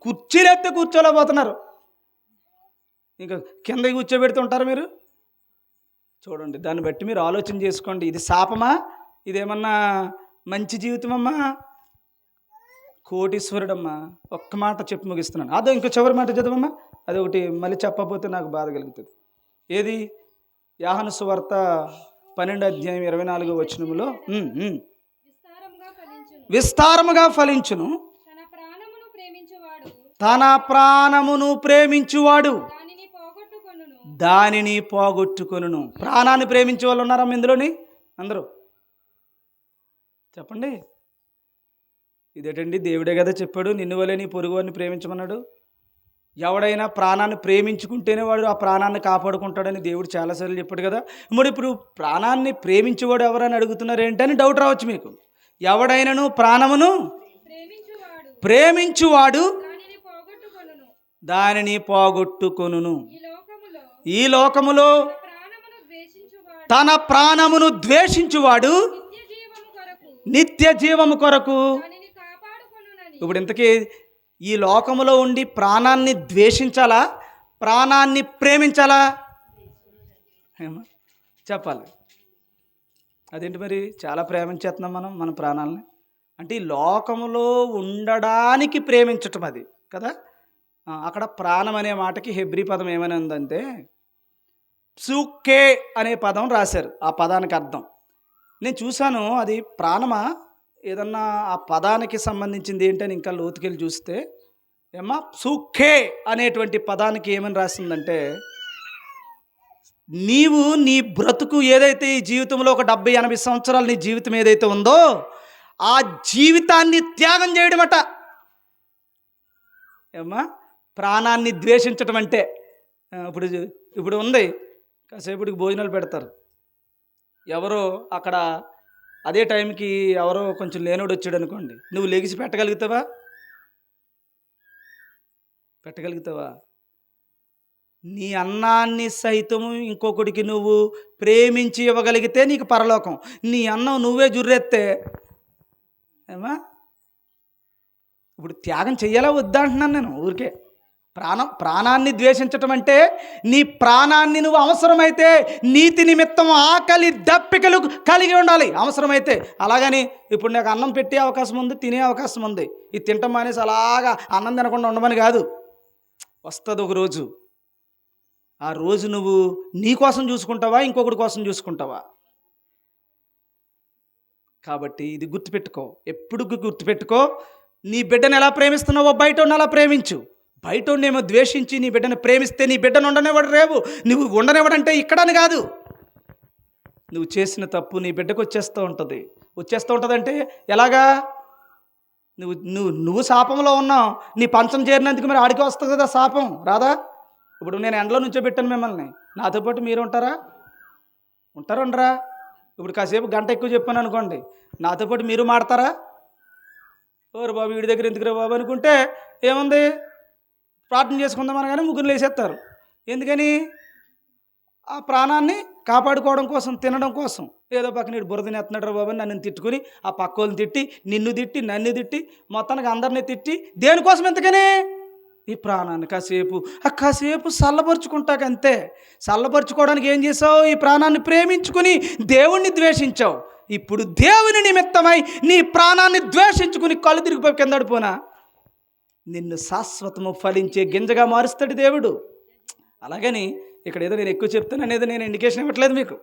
కుర్చీలేస్తే కూర్చోలేకపోతున్నారు, ఇంకా కింద కూర్చోబెడుతుంటారు మీరు. చూడండి, దాన్ని బట్టి మీరు ఆలోచన చేసుకోండి. ఇది శాపమా? ఇదేమన్నా మంచి జీవితమమ్మా? కోటీశ్వరుడమ్మా. ఒక్క మాట చెప్పి ముగిస్తున్నాను. అదో ఇంకో చివరి మాట చదవమ్మా, అదొకటి మళ్ళీ చెప్పకపోతే నాకు బాధ కలుగుతుంది. ఏది? యోహాను సువార్త 12వ అధ్యాయం 24వ వచనములో, విస్తారముగా ఫలించును తన ప్రాణమును ప్రేమించువాడు దానిని పోగొట్టుకొనును. ప్రాణాన్ని ప్రేమించే వాళ్ళు ఉన్నారమ్మ ఇందులోని? అందరూ చెప్పండి. ఇదేటండి, దేవుడే కదా చెప్పాడు, నిన్ను వలె నీ పొరుగువారిని ప్రేమించమన్నాడు. ఎవడైనా ప్రాణాన్ని ప్రేమించుకుంటేనే వాడు ఆ ప్రాణాన్ని కాపాడుకుంటాడని దేవుడు చాలాసార్లు చెప్పాడు కదా. మరి ఇప్పుడు ప్రాణాన్ని ప్రేమించేవాడు ఎవరని అడుగుతున్నారు ఏంటని డౌట్ రావచ్చు మీకు. ఎవడైనాను ప్రాణమును ప్రేమించువాడు దానిని పోగొట్టుకొనును. ఈ లోకములో తన ప్రాణమును ద్వేషించువాడు నిత్య జీవము కొరకు. ఇప్పుడు ఇంతకీ ఈ లోకములో ఉండి ప్రాణాన్ని ద్వేషించాలా, ప్రాణాన్ని ప్రేమించాలా? చెప్పాలి. అదేంటి మరి? చాలా ప్రేమించేస్తున్నాం మన ప్రాణాలని. అంటే ఈ లోకములో ఉండడానికి ప్రేమించటం అది కదా. అక్కడ ప్రాణం అనే మాటకి హెబ్రీ పదం ఏమైనా ఉందంటే ప్సుకే అనే పదం రాశారు. ఆ పదానికి అర్థం నేను చూశాను. అది ప్రాణమా ఏదన్నా ఆ పదానికి సంబంధించింది ఏంటని ఇంకా లోతుకెళ్ళి చూస్తే ఏమా ప్సుకే అనేటువంటి పదానికి ఏమని రాసిందంటే నీవు నీ బ్రతుకు ఏదైతే ఈ జీవితంలో ఒక 70-80 సంవత్సరాలు నీ జీవితం ఏదైతే ఉందో ఆ జీవితాన్ని త్యాగం చేయడమట. ఏమ్మా, ప్రాణాన్ని ద్వేషించటం అంటే ఇప్పుడు ఇప్పుడు ఉంది, కాసేపటికి భోజనాలు పెడతారు. ఎవరో అక్కడ అదే టైంకి ఎవరో కొంచెం లేనోడు వచ్చాడు అనుకోండి, నువ్వు లెగిసి పెట్టగలుగుతావా? పెట్టగలుగుతావా? నీ అన్నాన్ని సైతము ఇంకొకడికి నువ్వు ప్రేమించి ఇవ్వగలిగితే నీకు పరలోకం. నీ అన్నం నువ్వే జుర్రెత్తే ఏమా, ఇప్పుడు త్యాగం చెయ్యాలా వద్దా అంటున్నాను నేను. ఊరికే ప్రాణాన్ని ద్వేషించటం అంటే నీ ప్రాణాన్ని నువ్వు అవసరమైతే నీతి నిమిత్తం ఆకలి దప్పికలు కలిగి ఉండాలి అవసరమైతే. అలాగని ఇప్పుడు నాకు అన్నం పెట్టే అవకాశం ఉంది, తినే అవకాశం ఉంది, ఇది తింటాం అనేసి అలాగా అన్నం తినకుండా ఉండమని కాదు. వస్తుంది ఒక రోజు, ఆ రోజు నువ్వు నీ కోసం చూసుకుంటావా, ఇంకొకటి కోసం చూసుకుంటావా? కాబట్టి ఇది గుర్తుపెట్టుకో, ఎప్పుడు గుర్తుపెట్టుకో. నీ బిడ్డను ఎలా ప్రేమిస్తున్నావో బయట ఉన్న అలా ప్రేమించు. బయట ఉండేమో ద్వేషించి నీ బిడ్డను ప్రేమిస్తే నీ బిడ్డను ఉండనివ్వడు రేవు. నువ్వు ఉండనివ్వడంటే ఇక్కడని కాదు, నువ్వు చేసిన తప్పు నీ బిడ్డకు వచ్చేస్తూ ఉంటుంది అంటే ఎలాగా? నువ్వు నువ్వు నువ్వు శాపంలో ఉన్నావు, నీ పంచం చేరినందుకు మరి ఆడికి వస్తుంది కదా శాపం, రాదా? ఇప్పుడు నేను ఎండలో నుంచో పెట్టాను మిమ్మల్ని, నాతో పాటు మీరు ఉంటారా? ఉండరా? ఇప్పుడు కాసేపు గంట ఎక్కువ చెప్పాను అనుకోండి, నాతో పాటు మీరు మాడతారా? ఓరు బాబు వీడి దగ్గర ఎందుకురా బాబు అనుకుంటే ఏముంది, ప్రార్థన చేసుకుందాం అనగానే ముగ్గురు లేసేస్తారు. ఎందుకని? ఆ ప్రాణాన్ని కాపాడుకోవడం కోసం, తినడం కోసం. ఏదో పక్కన వీడు బురదని ఎత్తున్నాడు బాబు నన్ను తిట్టుకుని, ఆ పక్కోళ్ళని తిట్టి, నిన్ను తిట్టి, నన్ను తిట్టి, మొత్తానికి అందరినీ తిట్టి, దేనికోసం ఎంతకని? ఈ ప్రాణాన్ని కాసేపు చల్లబరుచుకుంటాకంతే. చల్లబరుచుకోవడానికి ఏం చేసావు? ఈ ప్రాణాన్ని ప్రేమించుకుని దేవుణ్ణి ద్వేషించావు. ఇప్పుడు దేవుని నిమిత్తమై నీ ప్రాణాన్ని ద్వేషించుకుని కళ్ళు తిరిగిపోయి కిందడిపోనా నిన్ను శాశ్వతము ఫలించే గింజగా మారుస్తాడు దేవుడు. అలాగని ఇక్కడ ఏదో నేను ఎక్కువ చెప్తాను అనేది నేను ఇండికేషన్ ఇవ్వట్లేదు మీకు.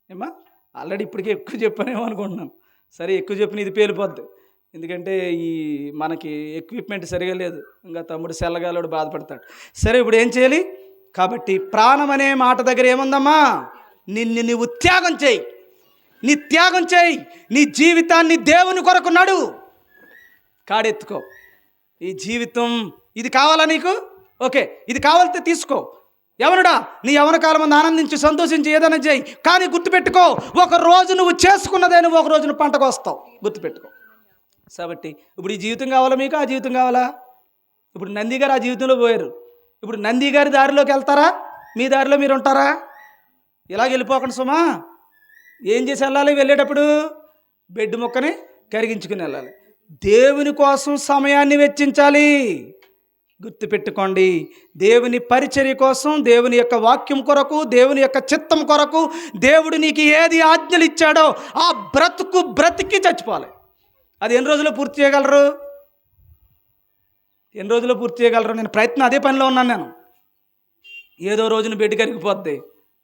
ఏమా, ఆల్రెడీ ఇప్పటికే ఎక్కువ చెప్పానేమో అనుకుంటున్నాను. సరే, ఎక్కువ చెప్పిన ఇది పేలిపోద్ది, ఎందుకంటే ఈ మనకి ఎక్విప్మెంట్ సరిగా లేదు. ఇంకా తమ్ముడు సెల్లగాలోడు బాధపడతాడు. సరే, ఇప్పుడు ఏం చేయాలి? కాబట్టి ప్రాణం అనే మాట దగ్గర ఏముందమ్మా? నిన్ను నువ్వు త్యాగం చేయి. నీ జీవితాన్ని దేవుని కొరకు నడు, కాడెత్తుకో. ఈ జీవితం ఇది కావాలా నీకు? ఓకే, ఇది కావాలంటే తీసుకో. యవనుడా, నీ యవన కాలం ముందు ఆనందించి సంతోషించి ఏదైనా చేయి. కానీ గుర్తుపెట్టుకో, ఒక రోజు నువ్వు చేసుకున్నదే నువ్వు ఒక రోజున పంటకు వస్తావు, గుర్తుపెట్టుకో. కాబట్టి ఇప్పుడు ఈ జీవితం కావాలా మీకు? ఆ జీవితం కావాలా? ఇప్పుడు నంది గారు ఆ జీవితంలో పోయారు. ఇప్పుడు నంది గారి దారిలోకి వెళ్తారా? మీ దారిలో మీరు ఉంటారా? ఇలాగ వెళ్ళిపోకండి సుమా. ఏం చేసి వెళ్ళాలి? వెళ్ళేటప్పుడు బెడ్ ముక్కని కరిగించుకుని వెళ్ళాలి. దేవుని కోసం సమయాన్ని వెచ్చించాలి. గుర్తుపెట్టుకోండి, దేవుని పరిచర్య కోసం, దేవుని యొక్క వాక్యం కొరకు, దేవుని యొక్క చిత్తం కొరకు దేవుడు నీకు ఏది ఆజ్ఞలు ఇచ్చాడో ఆ బ్రతికి చచ్చిపోవాలి. అది ఎన్ని రోజుల్లో పూర్తి చేయగలరు? నేను ప్రయత్నం అదే పనిలో ఉన్నాను. నేను ఏదో రోజున బెడ్ కరిగిపోద్ది,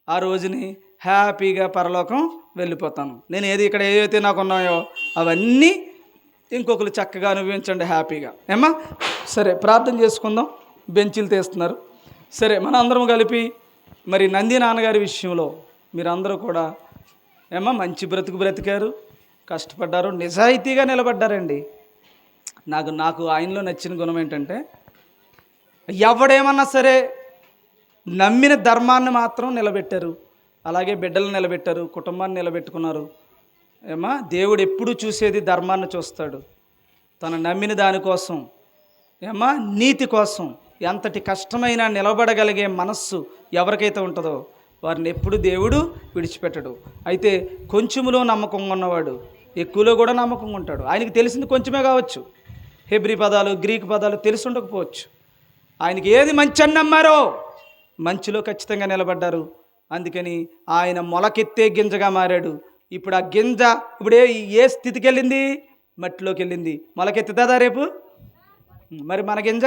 ఆ రోజుని హ్యాపీగా పరలోకం వెళ్ళిపోతాను. నేను ఇక్కడ ఏవైతే నాకు ఉన్నాయో అవన్నీ ఇంకొకరు చక్కగా అనుభవించండి హ్యాపీగా. ఏమ్మా, సరే ప్రార్థన చేసుకుందాం. బెంచీలు తీస్తున్నారు. సరే, మన అందరం కలిపి మరి నంది నాన్నగారి విషయంలో మీరందరూ కూడా మంచి బ్రతికారు, కష్టపడ్డారు, నిజాయితీగా నిలబడ్డారండి. నాకు ఆయనలో నచ్చిన గుణం ఏంటంటే, ఎవడేమన్నా సరే నమ్మిన ధర్మాన్ని మాత్రం నిలబెట్టారు. అలాగే బిడ్డలను నిలబెట్టారు, కుటుంబాన్ని నిలబెట్టుకున్నారు. దేవుడు ఎప్పుడు చూసేది ధర్మాన్ని చూస్తాడు. తను నమ్మిన దానికోసం, నీతి కోసం ఎంతటి కష్టమైనా నిలబడగలిగే మనస్సు ఎవరికైతే ఉంటుందో వారిని ఎప్పుడు దేవుడు విడిచిపెట్టడు. అయితే కొంచెములో నమ్మకంగా ఉన్నవాడు ఎక్కువలో కూడా నమ్మకంగా ఉంటాడు. ఆయనకి తెలిసింది కొంచెమే కావచ్చు, హెబ్రీ పదాలు, గ్రీక్ పదాలు తెలిసి ఉండకపోవచ్చు. ఆయనకి ఏది మంచి అని నమ్మారో మంచిలో ఖచ్చితంగా నిలబడ్డారు. అందుకని ఆయన మొలకెత్తే గింజగా మారాడు. ఇప్పుడు ఆ గింజ ఏ స్థితికి వెళ్ళింది? మట్టిలోకి వెళ్ళింది. మొలకెత్తుతుందా రేపు? మరి మన గింజ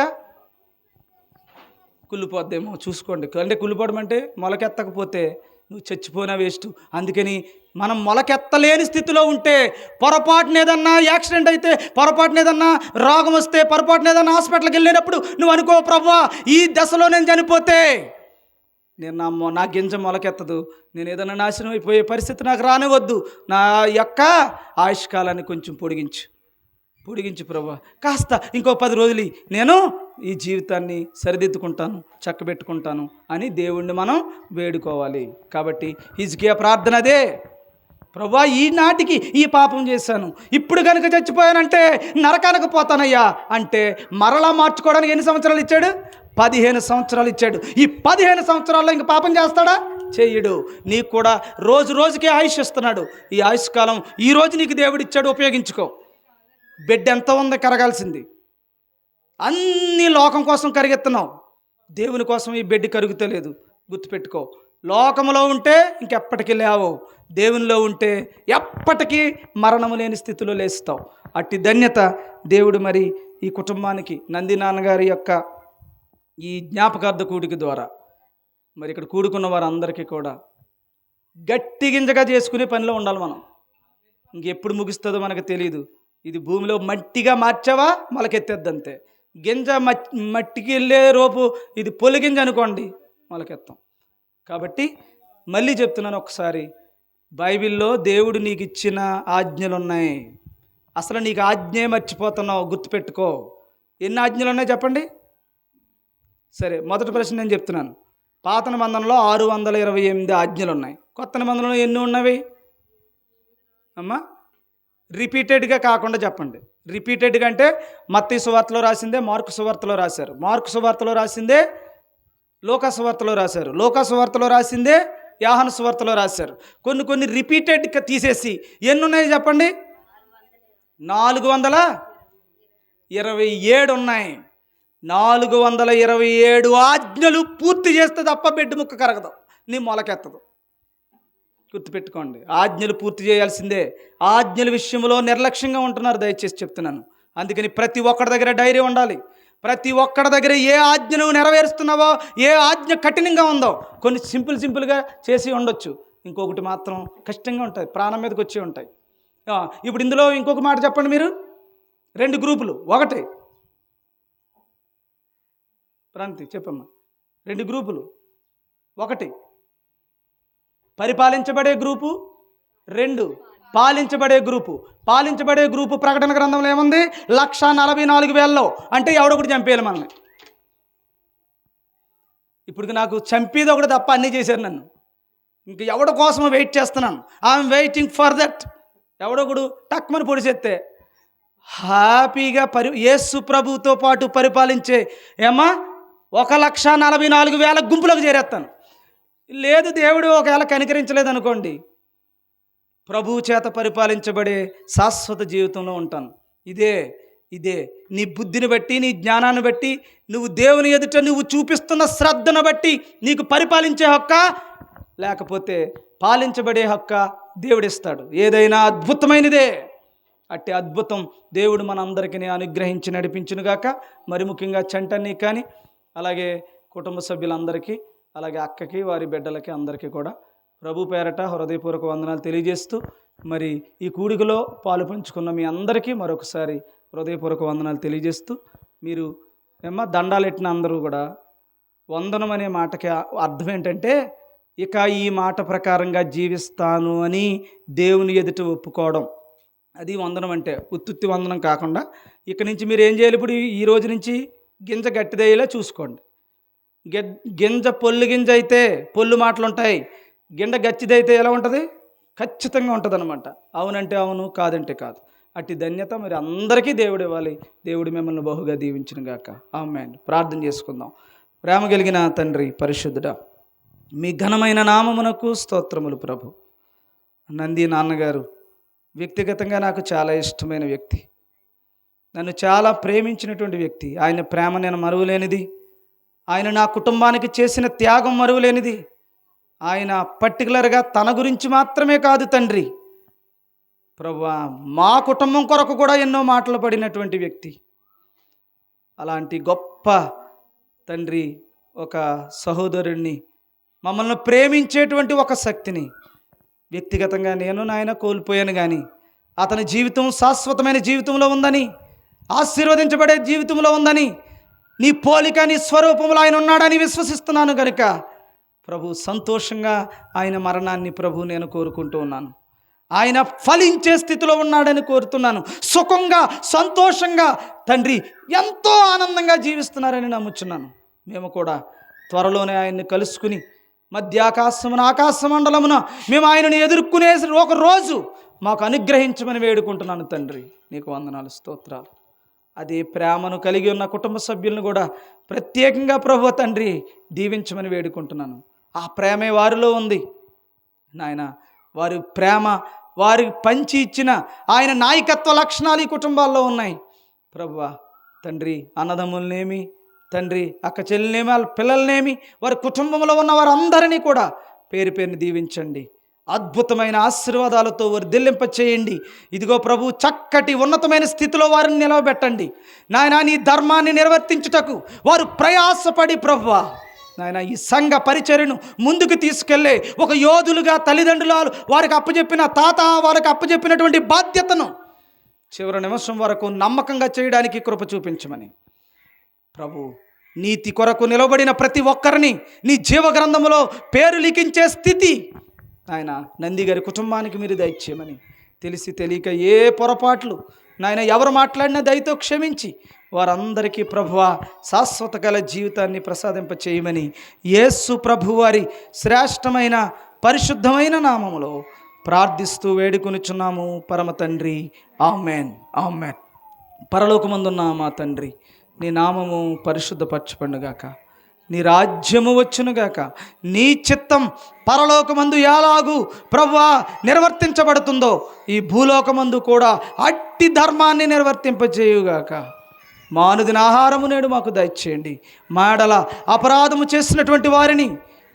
కుళ్ళిపోద్దేమో చూసుకోండి. అంటే కుళ్ళిపోవడం అంటే మొలకెత్తకపోతే నువ్వు చచ్చిపోయినా వేస్ట్. అందుకని మనం మొలకెత్తలేని స్థితిలో ఉంటే, పొరపాటున ఏదన్నా యాక్సిడెంట్ అయితే, పొరపాటున ఏదన్నా రోగం వస్తే, పొరపాటున ఏదన్నా హాస్పిటల్కి వెళ్ళేటప్పుడు నువ్వు అనుకో, ప్రభువా ఈ దశలో నేను చనిపోతే నేను నా గింజ మొలకెత్తదు, నేను ఏదైనా నాశనం అయిపోయే పరిస్థితి నాకు రానివద్దు, నా యొక్క ఆయుష్కాలాన్ని కొంచెం పొడిగించు ప్రభా, కాస్త ఇంకో 10 రోజులు నేను ఈ జీవితాన్ని సరిదిద్దుకుంటాను, చక్కబెట్టుకుంటాను అని దేవుణ్ణి మనం వేడుకోవాలి. కాబట్టి హిజ్కియా ప్రార్థన అదే, ప్రభా ఈనాటికి ఈ పాపం చేశాను, ఇప్పుడు కనుక చచ్చిపోయానంటే నరకానికి పోతానయ్యా అంటే మరలా మార్చుకోవడానికి ఎన్ని సంవత్సరాలు ఇచ్చాడు? 15 సంవత్సరాలు ఇచ్చాడు. ఈ 15 సంవత్సరాల్లో ఇంక పాపం చేస్తాడా? చేయడు. నీకు కూడా రోజు రోజుకి ఆయుష్ ఇస్తున్నాడు. ఈ ఆయుష్ కాలం ఈరోజు నీకు దేవుడు ఇచ్చాడు, ఉపయోగించుకో. బిడ్డ ఎంత ఉంది కరగాల్సింది, అన్ని లోకం కోసం కరిగెత్తున్నావు, దేవుని కోసం ఈ బిడ్డ కరుగుతలేదు. గుర్తుపెట్టుకో, లోకములో ఉంటే ఇంకెప్పటికీ లేవు, దేవునిలో ఉంటే ఎప్పటికీ మరణము లేని స్థితిలో లేస్తావు. అట్టి ధన్యత దేవుడు మరి ఈ కుటుంబానికి, నంది నాన్నగారి యొక్క ఈ జ్ఞాపకార్థ కూడిక ద్వారా మరి ఇక్కడ కూడుకున్న వారందరికీ కూడా గట్టి గింజగా చేసుకునే పనిలో ఉండాలి మనం. ఇంకెప్పుడు ముగిస్తుందో మనకు తెలియదు. ఇది భూమిలో మట్టిగా మార్చావా మొలకెత్తేద్దంతే. గింజ మట్టికి వెళ్ళే రోపు ఇది పొలిగింజ అనుకోండి, మొలకెత్తాం. కాబట్టి మళ్ళీ చెప్తున్నాను ఒకసారి, బైబిల్లో దేవుడు నీకు ఇచ్చిన ఆజ్ఞలు ఉన్నాయి. అసలు నీకు ఆజ్ఞే మర్చిపోతున్నావు, గుర్తుపెట్టుకో. ఎన్ని ఆజ్ఞలు ఉన్నాయి చెప్పండి? సరే, మొదటి ప్రశ్న నేను చెప్తున్నాను. పాత నిబంధనలో 628 ఆజ్ఞలు ఉన్నాయి. కొత్త నిబంధనలో ఎన్ని ఉన్నవి అమ్మా? రిపీటెడ్గా కాకుండా చెప్పండి. రిపీటెడ్గా అంటే మత్తయి సువార్తలో రాసిందే మార్కు సువార్తలో రాశారు, మార్కు సువార్తలో రాసిందే లూకా సువార్తలో రాశారు, లూకా సువార్తలో రాసిందే యోహాను సువార్తలో రాశారు. కొన్ని రిపీటెడ్గా తీసేసి ఎన్ని ఉన్నాయి చెప్పండి? 427 ఉన్నాయి. 427 ఆజ్ఞలు పూర్తి చేస్తే తప్ప బిడ్డ ముక్క కరగదు, నీ మొలకెత్తదు. గుర్తుపెట్టుకోండి, ఆజ్ఞలు పూర్తి చేయాల్సిందే. ఆజ్ఞల విషయంలో నిర్లక్ష్యంగా ఉంటున్నారు, దయచేసి చెప్తున్నాను. అందుకని ప్రతి ఒక్కడి దగ్గర డైరీ ఉండాలి. ప్రతి ఒక్కడి దగ్గర ఏ ఆజ్ఞ నువ్వు నెరవేరుస్తున్నావో, ఏ ఆజ్ఞ కఠినంగా ఉందో, కొన్ని సింపుల్గా చేసి ఉండొచ్చు, ఇంకొకటి మాత్రం కష్టంగా ఉంటాయి, ప్రాణం మీదకి వచ్చి ఉంటాయి. ఇప్పుడు ఇందులో ఇంకొక మాట చెప్పండి మీరు. 2 గ్రూపులు. ఒకటి ప్రాంతి చెప్పమ్మా. 2 గ్రూపులు. ఒకటి పరిపాలించబడే గ్రూపు, 2 పాలించబడే గ్రూపు. పాలించబడే గ్రూపు ప్రకటన గ్రంథంలో ఏముంది? 144,000 అంటే ఎవడొకటి చంపేయాలి మనల్ని. ఇప్పుడు నాకు చంపేది ఒకటి తప్ప అన్నీ చేశారు నన్ను. ఇంక ఎవడి కోసం వెయిట్ చేస్తున్నాను. I'm waiting for that. ఎవడొకడు టక్మని పొడిచేస్తే హ్యాపీగా యేసు ప్రభుతో పాటు పరిపాలించే 144,000 గుంపులకు చేరేస్తాను. లేదు, దేవుడు ఒకవేళ కనికరించలేదు అనుకోండి, ప్రభువు చేత పరిపాలించబడే శాశ్వత జీవితంలో ఉంటాను. ఇదే నీ బుద్ధిని బట్టి, నీ జ్ఞానాన్ని బట్టి, నువ్వు దేవుని ఎదుట నువ్వు చూపిస్తున్న శ్రద్ధను బట్టి నీకు పరిపాలించే హక్క, లేకపోతే పాలించబడే హక్క దేవుడిస్తాడు. ఏదైనా అద్భుతమైనదే. అట్టి అద్భుతం దేవుడు మనందరికీ అనుగ్రహించి నడిపించునుగాక. మరి ముఖ్యంగా చంటన్ని కానీ, అలాగే కుటుంబ సభ్యులందరికీ, అలాగే అక్కకి, వారి బిడ్డలకి, అందరికీ కూడా ప్రభు పేరట హృదయపూర్వక వందనాలు తెలియజేస్తూ, మరి ఈ కూడికలో పాలు పంచుకున్న మీ అందరికీ మరొకసారి హృదయపూర్వక వందనాలు తెలియజేస్తూ, మీరు దండాలు ఎట్టిన అందరూ కూడా వందనం అనే మాటకి అర్థం ఏంటంటే, ఇక ఈ మాట ప్రకారంగా జీవిస్తాను అని దేవుని ఎదుట ఒప్పుకోవడం, అది వందనం అంటే. ఉత్తుత్తి వందనం కాకుండా ఇక నుంచి మీరు ఏం చేయాలి? ఇప్పుడు ఈ రోజు నుంచి గింజ గట్టిదయ్యేలా చూసుకోండి. గింజ పొల్లు గింజ అయితే పొల్లు మాటలు ఉంటాయి, గింజ గచ్చిదైతే ఎలా ఉంటుంది? ఖచ్చితంగా ఉంటుంది అనమాట. అవునంటే అవును, కాదంటే కాదు. అట్టి ధన్యత మరి అందరికీ దేవుడు ఇవ్వాలి. దేవుడు మిమ్మల్ని బహుగా దీవించునుగాక. ఆమేన్. ప్రార్థన చేసుకుందాం. ప్రేమ కలిగిన తండ్రి పరిశుద్ధుడా, మీ ఘనమైన నామమునకు స్తోత్రములు ప్రభు. నంది నాన్నగారు వ్యక్తిగతంగా నాకు చాలా ఇష్టమైన వ్యక్తి, నన్ను చాలా ప్రేమించినటువంటి వ్యక్తి. ఆయన ప్రేమ నేను మరువలేనిది. ఆయన నా కుటుంబానికి చేసిన త్యాగం మరువలేనిది. ఆయన పర్టికులర్గా తన గురించి మాత్రమే కాదు తండ్రి ప్రభువా, మా కుటుంబం కొరకు కూడా ఎన్నో మాటలు పడినటువంటి వ్యక్తి. అలాంటి గొప్ప తండ్రి, ఒక సహోదరుణ్ణి, మమ్మల్ని ప్రేమించేటువంటి ఒక శక్తిని వ్యక్తిగతంగా నేను నాయన కోల్పోయాను. కానీ అతని జీవితం శాశ్వతమైన జీవితంలో ఉందని, ఆశీర్వదించబడే జీవితంలో ఉందని, నీ పోలిక నీ స్వరూపంలో ఆయన ఉన్నాడని విశ్వసిస్తున్నాను. కనుక ప్రభు సంతోషంగా ఆయన మరణాన్ని ప్రభు నేను కోరుకుంటూ ఉన్నాను. ఆయన ఫలించే స్థితిలో ఉన్నాడని కోరుతున్నాను. సుఖంగా సంతోషంగా తండ్రి ఎంతో ఆనందంగా జీవిస్తున్నారని నమ్ముచున్నాను. మేము కూడా త్వరలోనే ఆయన్ని కలుసుకుని ఆకాశమండలమున మేము ఆయనను ఎదుర్కొనే ఒక రోజు మాకు అనుగ్రహించమని వేడుకుంటున్నాను తండ్రి. నీకు వందనాలు, స్తోత్రాలు. అదే ప్రేమను కలిగి ఉన్న కుటుంబ సభ్యులను కూడా ప్రత్యేకంగా ప్రభు తండ్రి దీవించమని వేడుకుంటున్నాను. ఆ ప్రేమే వారిలో ఉంది నాయన. వారి ప్రేమ, వారి పంచి ఇచ్చిన ఆయన నాయకత్వ లక్షణాలు ఈ కుటుంబాల్లో ఉన్నాయి ప్రభువా. తండ్రి అన్నదమ్ములనేమి, తండ్రి అక్క చెల్లెనేమి, వాళ్ళ పిల్లలనేమి, వారి కుటుంబంలో ఉన్న వారందరినీ కూడా పేరు పేరుని దీవించండి. అద్భుతమైన ఆశీర్వాదాలతో వర్ధిల్లింప చేయండి. ఇదిగో ప్రభు, చక్కటి ఉన్నతమైన స్థితిలో వారిని నిలవబెట్టండి నాయన. నీ ధర్మాన్ని నిర్వర్తించుటకు వారు ప్రయాసపడి ప్రభువా నాయన ఈ సంఘ పరిచర్యను ముందుకు తీసుకెళ్ళే ఒక యోధులుగా తల్లిదండ్రులు వారికి అప్పచెప్పిన వారికి అప్పచెప్పినటువంటి బాధ్యతను చివరి నిమిషం వరకు నమ్మకంగా చేయడానికి కృప చూపించమని ప్రభు, నీతి కొరకు నిలబడిన ప్రతి ఒక్కరిని నీ జీవగ్రంథములో పేరు లిఖించే స్థితి నాయన నంది గారి కుటుంబానికి మీరు దయచేయమని, తెలిసి తెలియక ఏ పొరపాట్లు నాయన ఎవరు మాట్లాడినా దయతో క్షమించి వారందరికీ ప్రభువా శాశ్వత గల జీవితాన్ని ప్రసాదింప చేయమని యేసు ప్రభువారి శ్రేష్టమైన పరిశుద్ధమైన నామములో ప్రార్థిస్తూ వేడుకొనుచున్నాము పరమ తండ్రి. Amen, amen. పరలోకమందున్న మా తండ్రి, నీ నామము పరిశుద్ధపరచబడుగాక, నీ రాజ్యము వచ్చునుగాక, నీ చిత్తం పరలోకమందు ఎలాగూ ప్రభువా నిర్వర్తించబడుతుందో ఈ భూలోకమందు కూడా అట్టి ధర్మాన్ని నిర్వర్తింపజేయుగాక. మా అనుదిన ఆహారము నేడు మాకు దయచేయండి. మా ఎడల అపరాధము చేసినటువంటి వారిని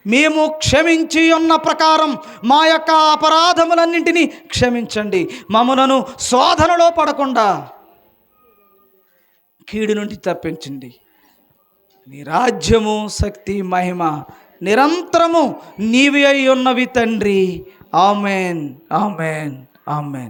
మేము క్షమించి ఉన్న ప్రకారం మా యొక్క అపరాధములన్నింటినీ క్షమించండి. మమ్ములను శోధనలో పడకుండా కీడు నుండి తప్పించండి. నీ రాజ్యము, శక్తి, మహిమ నిరంతరము నీవి అయి ఉన్నవి తండ్రి. Amen, amen, amen.